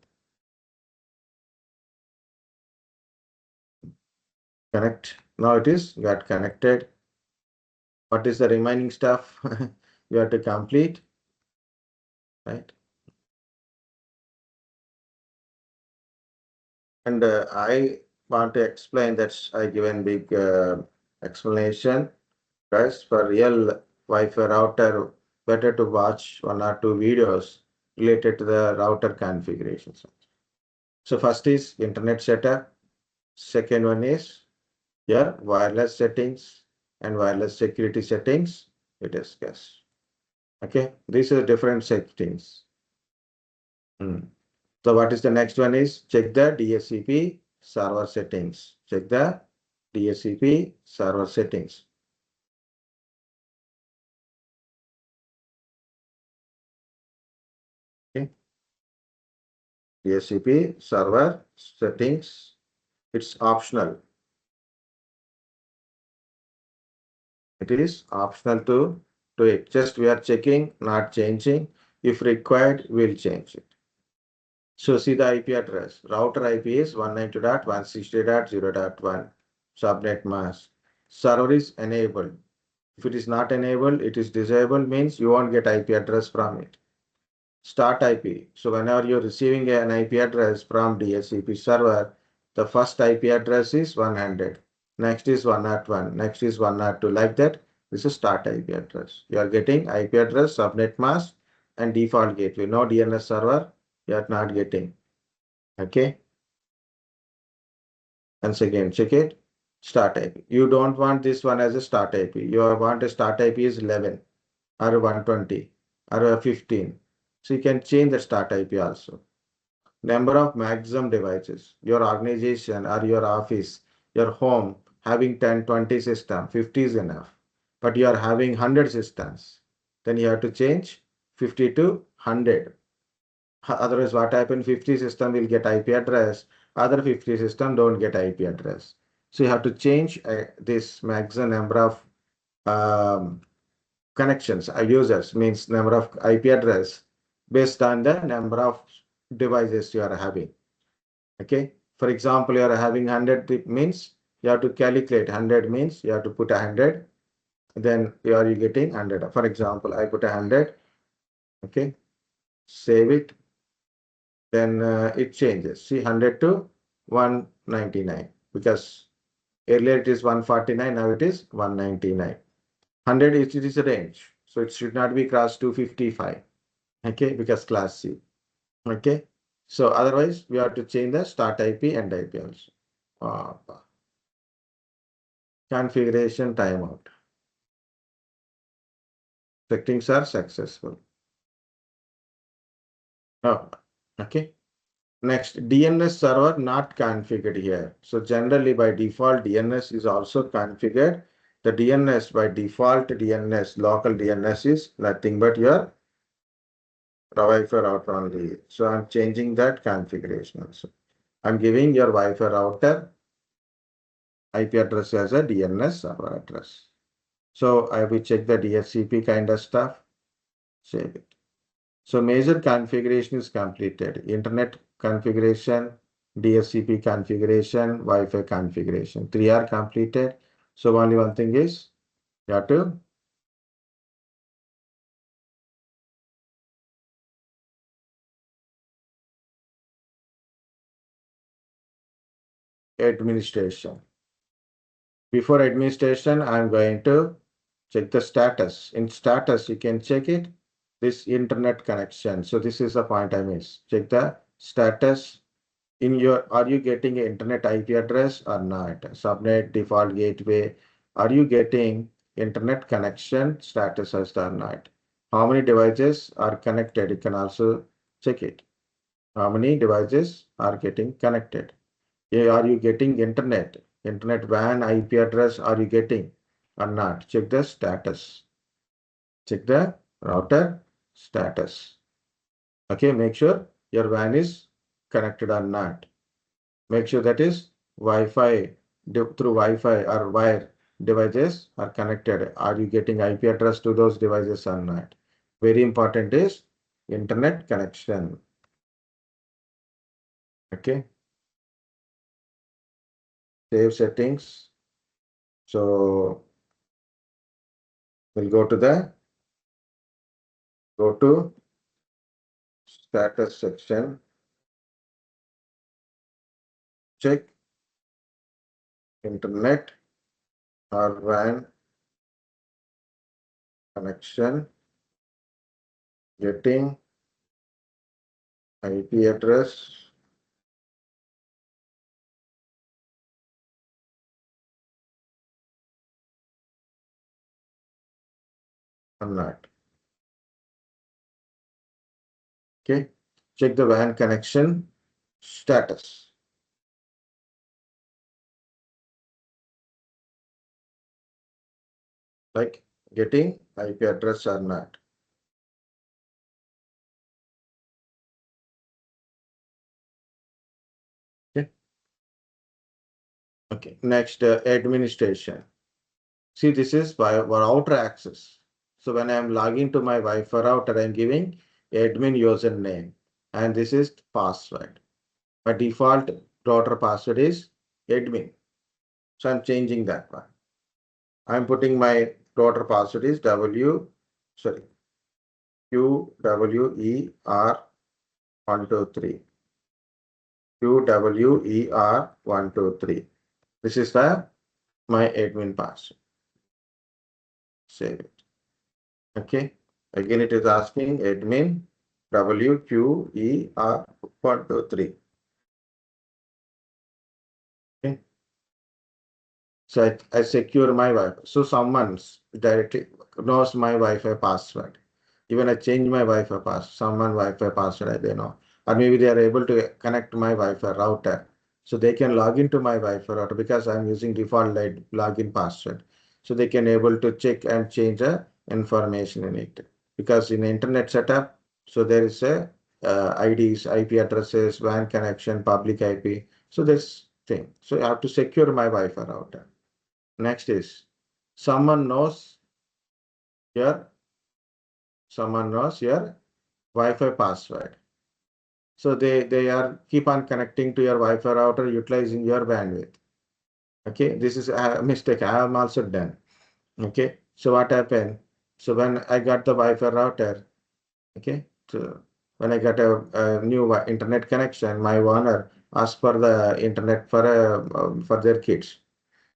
A: Connect. Now it is got connected. What is the remaining stuff you have to complete, right? And I want to explain that I given big explanation, guys. For real Wi-Fi router, better to watch 1 or 2 videos related to the router configurations. So first is internet setup. Second one is your wireless settings and wireless security settings we discuss. Okay, these are different settings. So what is the next one is check the DHCP server settings. Check the DHCP server settings. DHCP server settings. It's optional. It is optional to do it. Just we are checking, not changing. If required, we'll change it. So see the IP address. Router IP is 192.168.0.1 subnet mask. Server is enabled. If it is not enabled, it is disabled, means you won't get IP address from it. Start IP. So whenever you're receiving an IP address from DHCP server, the first IP address is 100. Next is 101. Next is 102. Like that, this is start IP address. You are getting IP address, subnet mask, and default gateway. No DNS server, you are not getting. Okay. Once again, check it. Start IP. You don't want this one as a start IP. You want a start IP is 11 or 120 or 15. So you can change the start IP also. Number of maximum devices. Your organization or your office, your home having 10, 20 system, 50 is enough. But you are having 100 systems. Then you have to change 50 to 100. Otherwise, what happens? 50 system will get IP address. Other 50 system don't get IP address. So you have to change this maximum number of connections, users, means number of IP address based on the number of devices you are having. Okay. For example, you are having 100 means you have to calculate 100 means you have to put 100. Then you are getting 100. For example, I put 100. Okay. Save it. Then it changes. See 100 to 199 because earlier it is 149. Now it is 199. 100 is a range. So it should not be crossed 255. Okay. Because class C. Okay. So otherwise we have to change the start IP and IP also. Configuration timeout. Settings are successful. Oh, okay. Next, DNS server not configured here. So generally by default, DNS is also configured. The DNS by default DNS, local DNS is nothing but your Wi-Fi router only. So I'm changing that configuration also. I'm giving your Wi-Fi router IP address as a DNS server address. So I will check the DHCP kind of stuff. Save it. So major configuration is completed. Internet configuration, DHCP configuration, Wi-Fi configuration. 3 are completed. So only one thing is you have to administration. Before administration, I'm going to check the status. In status, you can check it. This internet connection. So this is the point I missed. Check the status. Are you getting an internet IP address or not? Subnet, default gateway. Are you getting internet connection status as or not? How many devices are connected? You can also check it. How many devices are getting connected? Are you getting internet? Internet WAN IP address are you getting or not? Check the status. Check the router status. Okay, make sure your WAN is connected or not. Make sure that is Wi-Fi through Wi-Fi or wire devices are connected. Are you getting IP address to those devices or not? Very important is internet connection. Okay. Save settings. So we'll go to status section. Check internet or WAN connection, getting IP address or not. Okay. Check the WAN connection status. Like getting IP address or not. Okay, next administration. See, this is by router access. So when I'm logging to my Wi-Fi router, I'm giving admin username, and this is password. My default router password is admin. So I'm changing that one. I'm putting my router password is QWER123. QWER123. This is my admin password. Save it. Okay. Again, it is asking admin WQER123. Okay. So I secure my Wi-Fi. So someone's directly knows my Wi-Fi password. Even I change my Wi-Fi password, someone Wi-Fi password they know. Or maybe they are able to connect my Wi-Fi router. So they can log into my Wi-Fi router because I'm using default login password. So they can able to check and change the information in it. Because in internet setup, so there is a IDs, IP addresses, WAN connection, public IP. So this thing. So I have to secure my Wi-Fi router. Next is someone knows your someone knows your Wi-Fi password. So they are keep on connecting to your Wi-Fi router utilizing your bandwidth. Okay, this is a mistake I have also done. Okay, so what happened? So when I got the Wi-Fi router, okay, so when I got a new internet connection, my owner asked for the internet for their kids.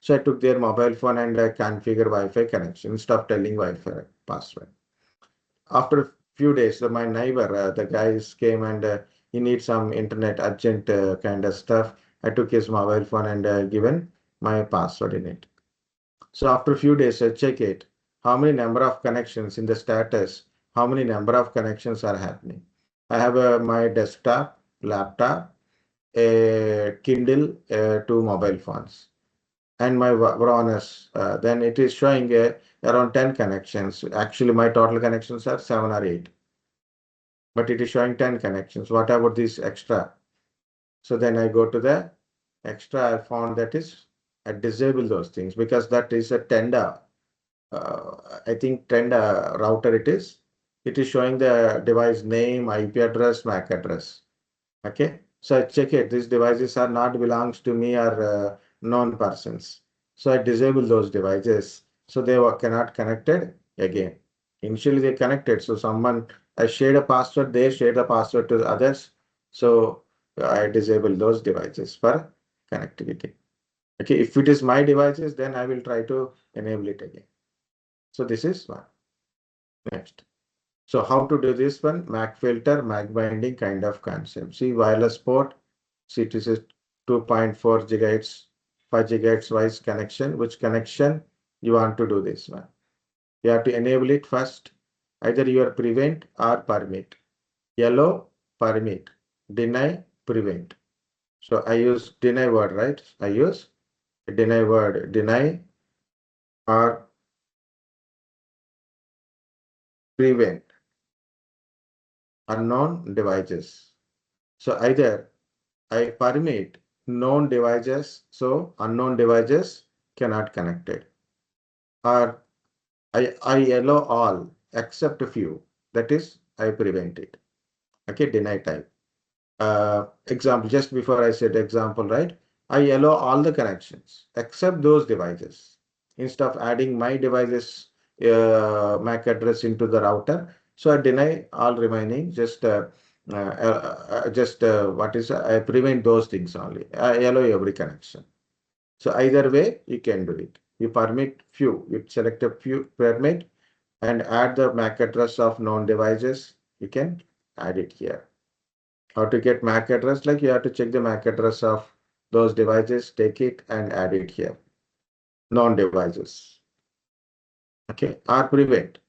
A: So I took their mobile phone and I configured Wi-Fi connection instead of telling Wi-Fi password. After a few days, my neighbor, the guys came and he needs some internet urgent kind of stuff. I took his mobile phone and given my password in it. So after a few days, I check it. How many number of connections in the status? How many number of connections are happening? I have my desktop, laptop, a Kindle, two mobile phones and my Varonis, then it is showing around 10 connections. Actually, my total connections are 7 or 8, but it is showing 10 connections. What about this extra? So then I go to the extra. I found that is I disable those things because that is a tender. I think tender router it is. It is showing the device name, IP address, MAC address. Okay, so I check it. These devices are not belongs to me or known persons. So I disable those devices. So they were cannot connected again. Initially they connected. So someone I shared a password. They shared the password to others. So I disable those devices for connectivity. Okay, if it is my devices, then I will try to enable it again. So this is one. Next. So how to do this one? MAC filter, MAC binding kind of concept. See wireless port. See this is 2.4 gigahertz, 5 gigahertz wise connection. Which connection you want to do this one? You have to enable it first. Either you are prevent or permit. Yellow, permit. Deny, prevent. So I use deny word, right? I use deny word, deny or prevent unknown devices. So either I permit known devices, so unknown devices cannot connect it. Or I allow all except a few. That is, I prevent it. Okay, deny type. Example, just before I said example, right? I allow all the connections except those devices. Instead of adding my devices MAC address into the router, so I deny all remaining. What is I prevent those things only. I allow every connection. So either way you can do it. You permit few. You select a few permit and add the MAC address of known devices. You can add it here. How to get MAC address? Like you have to check the MAC address of those devices, take it and add it here. Known devices. Okay, or prevent.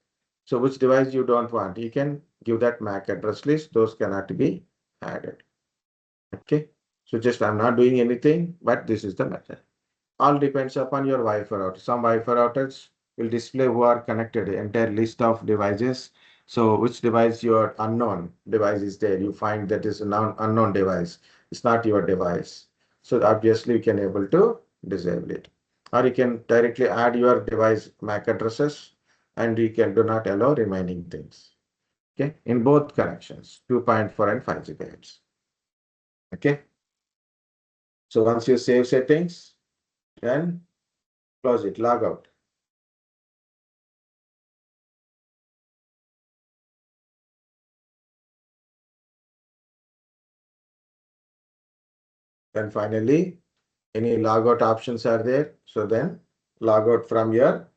A: So which device you don't want, you can give that MAC address list. Those cannot be added. Okay, so just I'm not doing anything, but this is the method. All depends upon your Wi-Fi router. Some Wi-Fi routers will display who are connected, entire list of devices. So which device your unknown device is there, you find that is an unknown device. It's not your device. So obviously you can able to disable it. Or you can directly add your device MAC addresses and you can do not allow remaining things. Okay, in both connections, 2.4 and 5 gigahertz. Okay. So once you save settings, then close it, log out. Then finally, any logout options are there. So then log out from your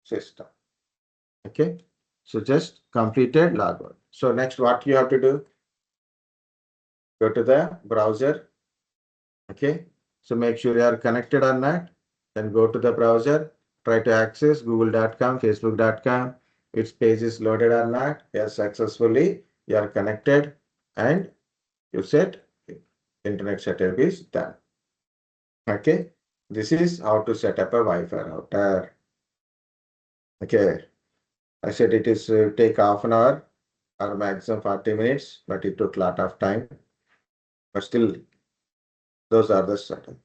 A: system. Okay. So just completed logout. So next what you have to do? Go to the browser. Okay. So make sure you are connected or not. Then go to the browser. Try to access google.com, facebook.com. Its page is loaded or not. Yes, successfully you are connected and you said internet setup is done. Okay. This is how to set up a Wi-Fi router. Okay. I said it is take half an hour or maximum 40 minutes, but it took a lot of time. But still, those are the setup.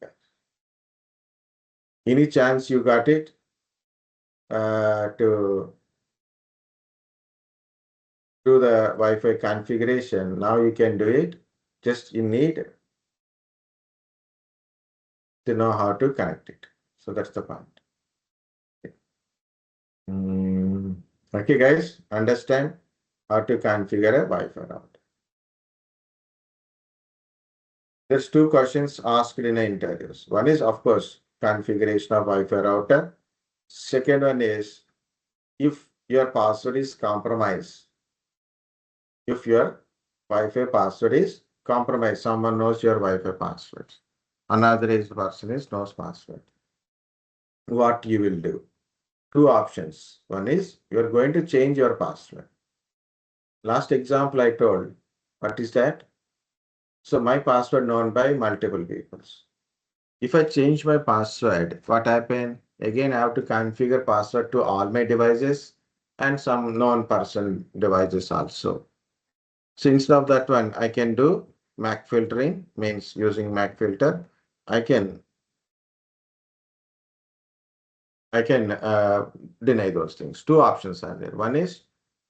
A: Any chance you got it to do the Wi-Fi configuration? Now you can do it. Just you need to know how to connect it. So that's the point. Okay, guys, understand how to configure a Wi-Fi router. There's two questions asked in the interviews. One is, of course, configuration of Wi-Fi router. Second one is, if your password is compromised, if your Wi-Fi password is compromised, someone knows your Wi-Fi password, another person is knows password, what you will do? Two options. One is you are going to change your password. Last example I told, what is that? So my password known by multiple people. If I change my password, what happen? Again, I have to configure password to all my devices and some non-person devices also. So instead of that one, I can do MAC filtering, means using MAC filter. I can deny those things. Two options are there. One is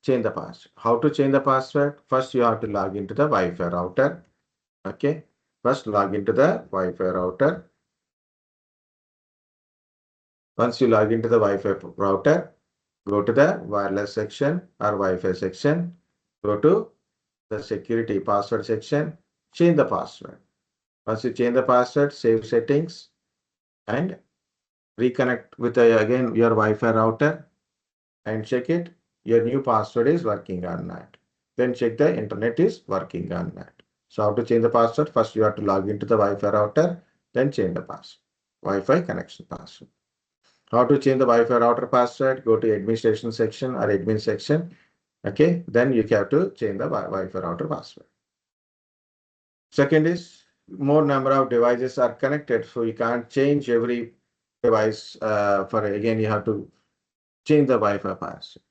A: change the password. How to change the password? First, you have to log into the Wi-Fi router. Okay. First, log into the Wi-Fi router. Once you log into the Wi-Fi router, go to the wireless section or Wi-Fi section. Go to the security password section. Change the password. Once you change the password, save settings and reconnect with again your Wi-Fi router and check it. Your new password is working or not. Then check the internet is working or not. So how to change the password? First you have to log into the Wi-Fi router, then change the password. Wi-Fi connection password. How to change the Wi-Fi router password? Go to administration section or admin section. Okay, then you have to change the Wi-Fi router password. Second is more number of devices are connected, so you can't change every device. For again, you have to change the Wi-Fi password.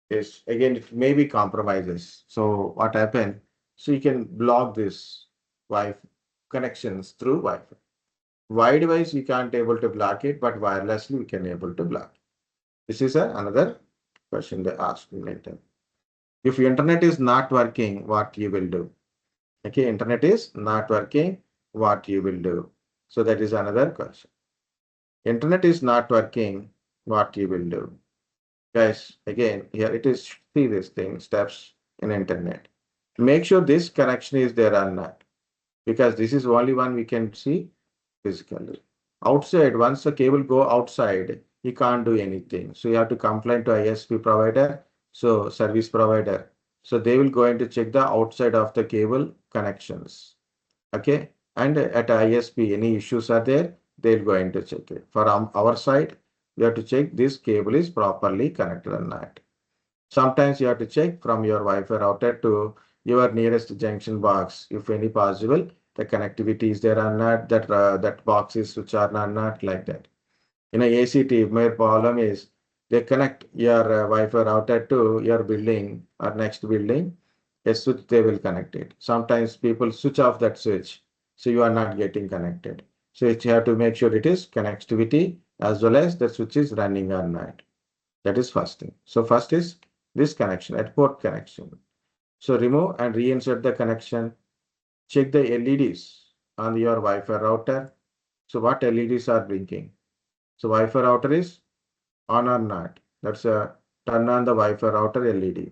A: Yes, again, it may be compromises. So what happened? So you can block this Wi-Fi connections through Wi-Fi. Wide device you can't able to block it, but wirelessly we can able to block it. This is another question they asked me later. If internet is not working, what you will do? Okay, internet is not working, what you will do? So that is another question. Internet is not working, what you will do? Guys, again, here it is, see this thing, steps in internet. Make sure this connection is there or not, because this is only one we can see physically. Outside, once the cable go outside, you can't do anything. So you have to complain to ISP provider, so service provider. So they will go to check the outside of the cable connections. Okay. And at ISP, any issues are there, they'll go to check it. For our side, you have to check this cable is properly connected or not. Sometimes you have to check from your Wi-Fi router to your nearest junction box, if any possible, the connectivity is there or not, that box is switched on or not, like that. In a ACT, my problem is they connect your Wi-Fi router to your building or next building, a switch they will connect it. Sometimes people switch off that switch, so you are not getting connected. So you have to make sure it is connectivity as well as the switch is running or not. That is first thing. So first is this connection at port connection. So remove and reinsert the connection. Check the LEDs on your Wi-Fi router. So what LEDs are blinking? So Wi-Fi router is on or not? That's a turn on the Wi-Fi router LED.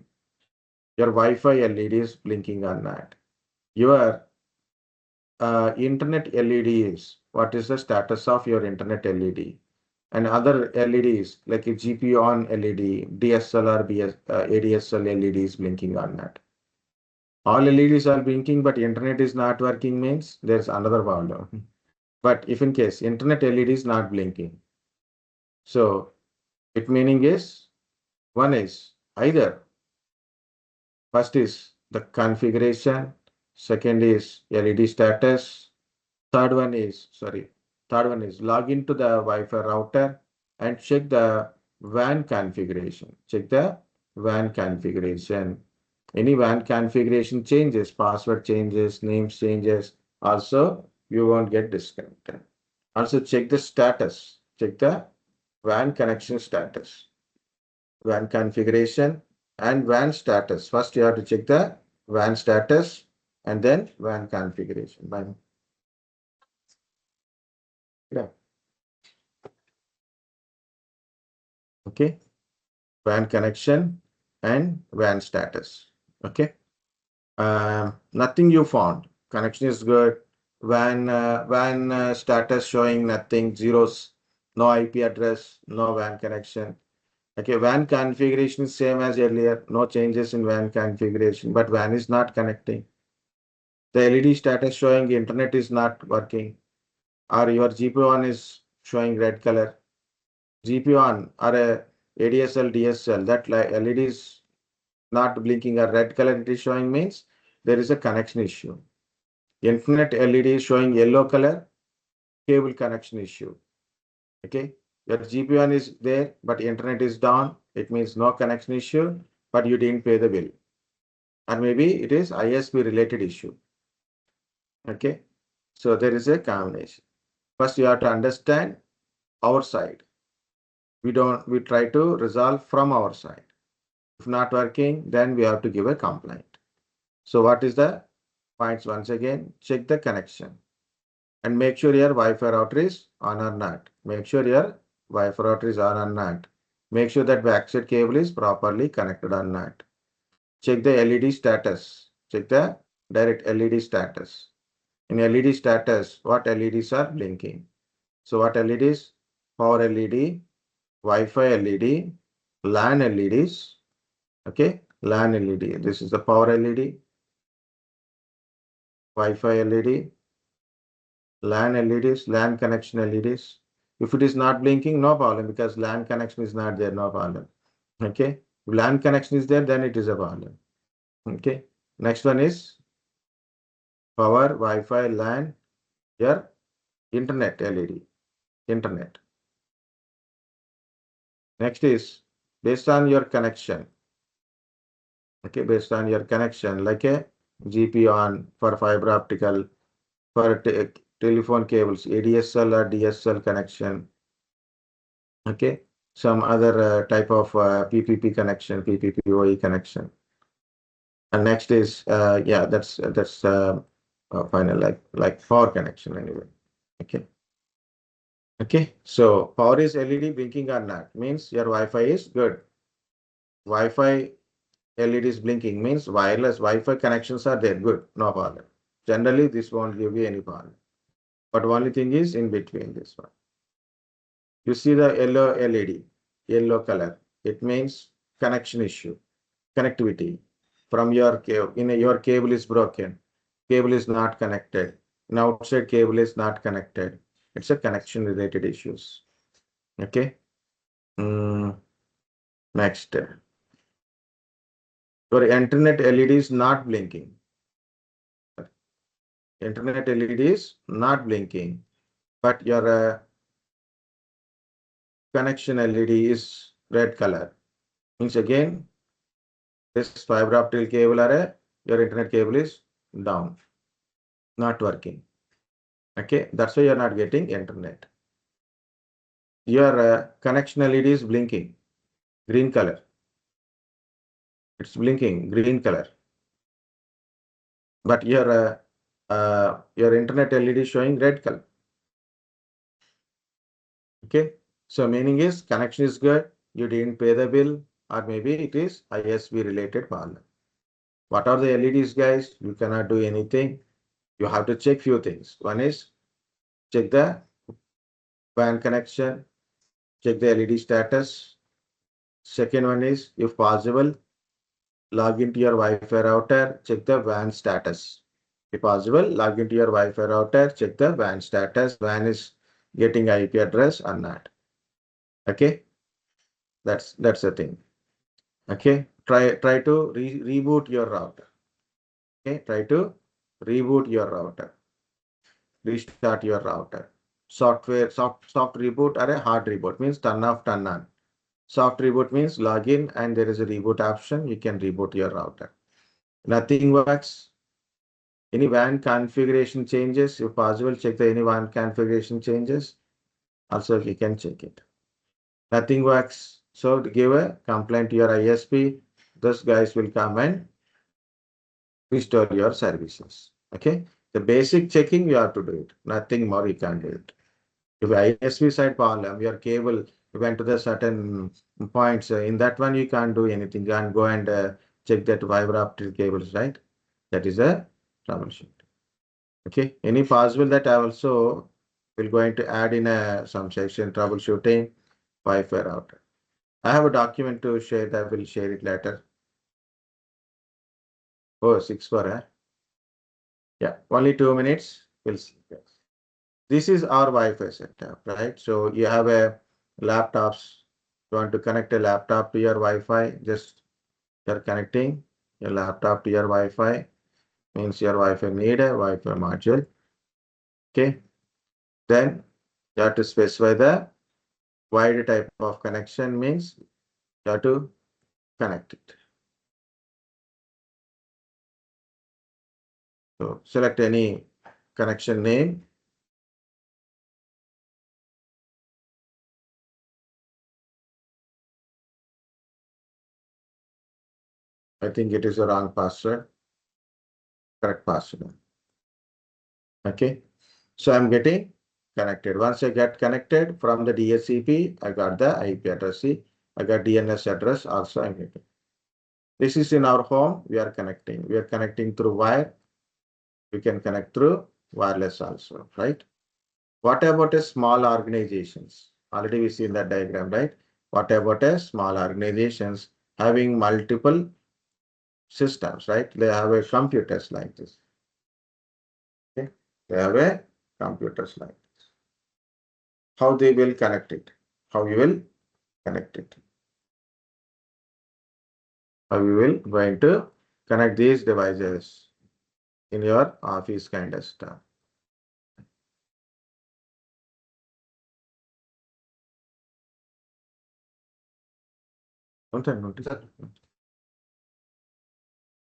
A: Your Wi-Fi LED is blinking or not? Your internet LEDs. What is the status of your internet LED? And other LEDs like a GPU on LED, DSL or ADSL LEDs blinking or not? All LEDs are blinking, but internet is not working means there's another problem. But if in case internet LED is not blinking, so it meaning is one is either first is the configuration, second is LED status, third one is log into the Wi-Fi router and check the WAN configuration. Check the WAN configuration. Any WAN configuration changes, password changes, names changes, also you won't get disconnected. Also check the status. Check the WAN connection status, WAN configuration and WAN status. First you have to check the WAN status and then WAN configuration. Yeah. Okay. WAN connection and WAN status. Okay. Nothing you found. Connection is good. WAN status showing nothing, zeros, no IP address, no WAN connection. Okay, WAN configuration is same as earlier, no changes in WAN configuration, but WAN is not connecting. The LED status showing internet is not working, or your GPU on is showing red color. GPU on or a ADSL, DSL, that LED is not blinking or red color it is showing means there is a connection issue. Internet LED is showing yellow color, cable connection issue. Okay, your GPU on is there, but internet is down. It means no connection issue, but you didn't pay the bill. Or maybe it is ISP related issue. Okay, so there is a combination. First, you have to understand our side. We try to resolve from our side. If not working, then we have to give a complaint. So what is the points? Once again, check the connection and make sure your Wi-Fi router is on or not. Make sure your Wi-Fi router is on or not. Make sure that backside cable is properly connected or not. Check the LED status. Check the direct LED status. In LED status, what LEDs are blinking? So what LEDs? Power LED, Wi-Fi LED, LAN LEDs. Okay, LAN LED. This is the power LED, Wi-Fi LED, LAN LEDs, LAN connection LEDs. If it is not blinking, no problem because LAN connection is not there, no problem. Okay, if LAN connection is there, then it is a problem. Okay, next one is power, Wi-Fi, LAN, your internet LED, internet. Next is based on your connection. Okay, based on your connection, like a GP on for fiber optical, for telephone cables, ADSL or DSL connection. Okay, some other type of PPP connection, PPPoE connection. And next is yeah, that's final like power connection anyway. Okay. Okay, so power is LED blinking or not means your Wi-Fi is good. Wi-Fi LED is blinking means wireless Wi-Fi connections are there, good, no problem. Generally, this won't give you any problem. But only thing is in between this one. You see the yellow LED, yellow color. It means connection issue, connectivity from your cable. Your cable is broken. Cable is not connected. An outside cable is not connected. It's a connection related issues. Okay. Next. Your internet LED is not blinking. Internet LED is not blinking, but your connection LED is red color. Means again, this fiber optic cable or your internet cable is down, not working. Okay, that's why you're not getting internet. Your connection LED is blinking, green color. It's blinking, green color. But your internet LED is showing red color. Okay, so meaning is connection is good, you didn't pay the bill, or maybe it is ISP related problem. What are the LEDs, guys? You cannot do anything. You have to check few things. One is check the WAN connection, check the LED status. Second one is, if possible, log into your Wi-Fi router, check the WAN status. If possible, log into your Wi-Fi router, check the WAN status. WAN is getting IP address or not. Okay, that's the thing. Okay, try to reboot your router. Okay, try to reboot your router. Restart your router. Soft reboot or a hard reboot means turn off, turn on. Soft reboot means login and there is a reboot option. You can reboot your router. Nothing works. Any WAN configuration changes, if possible, check the any WAN configuration changes. Also, you can check it. Nothing works. So give a complaint to your ISP. Those guys will come and restore your services. Okay. The basic checking you have to do it. Nothing more you can do it. If ISP side problem, your cable went to the certain points, in that one you can't do anything. You can't go and check that fiber optic cables, right? That is a troubleshoot. Okay. Any possible that I also will going to add in some section troubleshooting Wi-Fi router. I have a document to share that will share it later. Oh, 6 for. Yeah, only 2 minutes. We'll see. Yes. This is our Wi-Fi setup, right? So you have a laptops. You want to connect a laptop to your Wi-Fi. Just you're connecting your laptop to your Wi-Fi. Means your Wi-Fi need a Wi-Fi module. Okay. Then you have to specify the wide type of connection, means you have to connect it. So select any connection name. I think it is a wrong password. Correct password. Okay. So I'm getting connected. Once I get connected from the DHCP, I got the IP address. See, I got DNS address also I'm getting. This is in our home. We are connecting. We are connecting through wire. We can connect through wireless also, right? What about a small organizations? Already we see in that diagram, right? What about a small organizations having multiple systems, right? They have a computers like this. Okay. They have a computers like this. How they will connect it? How you will connect it? How you will going to connect these devices in your office kind of stuff. Don't I notice that?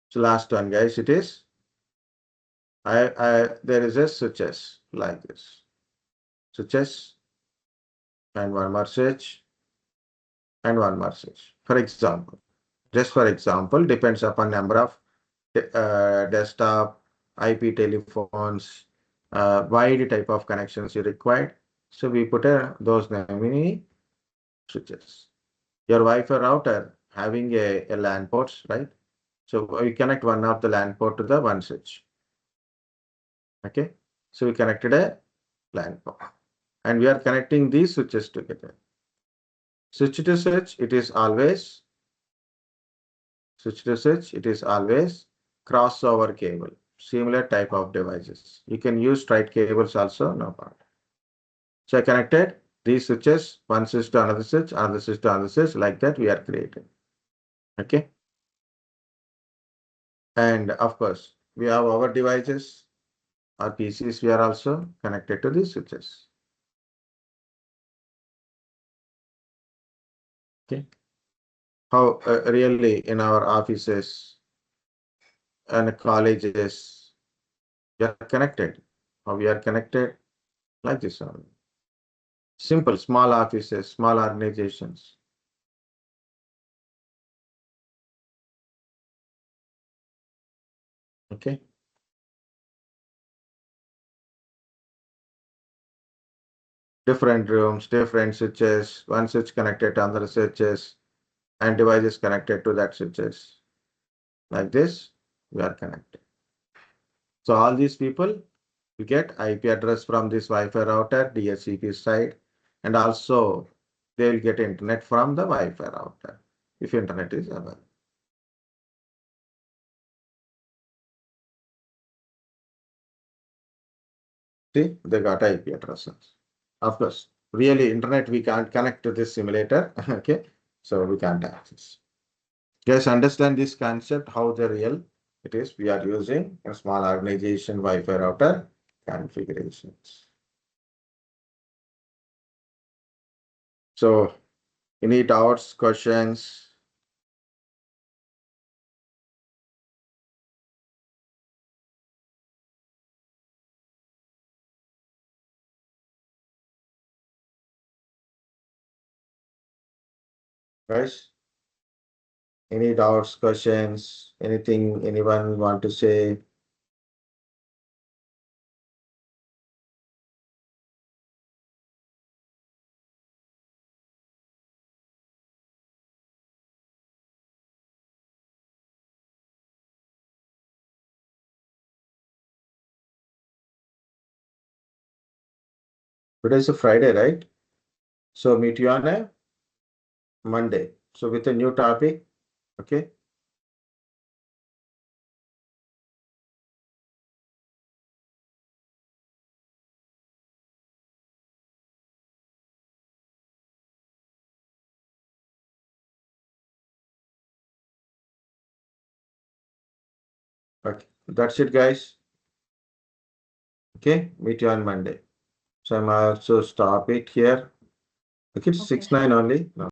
A: So last one, guys, it is there is a switches like this. Switches and one more switch and one more switch. For example, just for example, depends upon number of desktop, IP telephones, wide type of connections you required. So we put those many switches. Your Wi-Fi router having a LAN ports, right? So we connect one of the LAN port to the one switch. Okay. So we connected a LAN port and we are connecting these switches together. Switch to switch, it is always crossover cable, similar type of devices. You can use straight cables also, no problem. So I connected these switches, one switch to another switch, another switch to another switch, like that we are creating. Okay. And of course, we have our devices, our PCs, we are also connected to these switches. Okay. How really in our offices and colleges, we are connected. How we are connected? like this only. Simple, small offices, small organizations. Okay. Different rooms, different switches, one switch connected to other switches, and devices connected to that switches. Like this, we are connected. So all these people will get IP address from this Wi-Fi router, DHCP side, and also they will get internet from the Wi-Fi router, if internet is available. See, they got IP addresses. Of course, really internet we can't connect to this simulator, okay? So we can't access. Guys, understand this concept, how the real it is. We are using a small organization Wi-Fi router configurations. So, any doubts, questions? Guys, any doubts, questions, anything anyone want to say? Today is a Friday, right? So meet you on a Monday. So with a new topic, okay? Okay, that's it, guys. Okay, meet you on Monday. So I'm also stop it here. Okay, it's
B: Okay.
A: 6:09 only. No.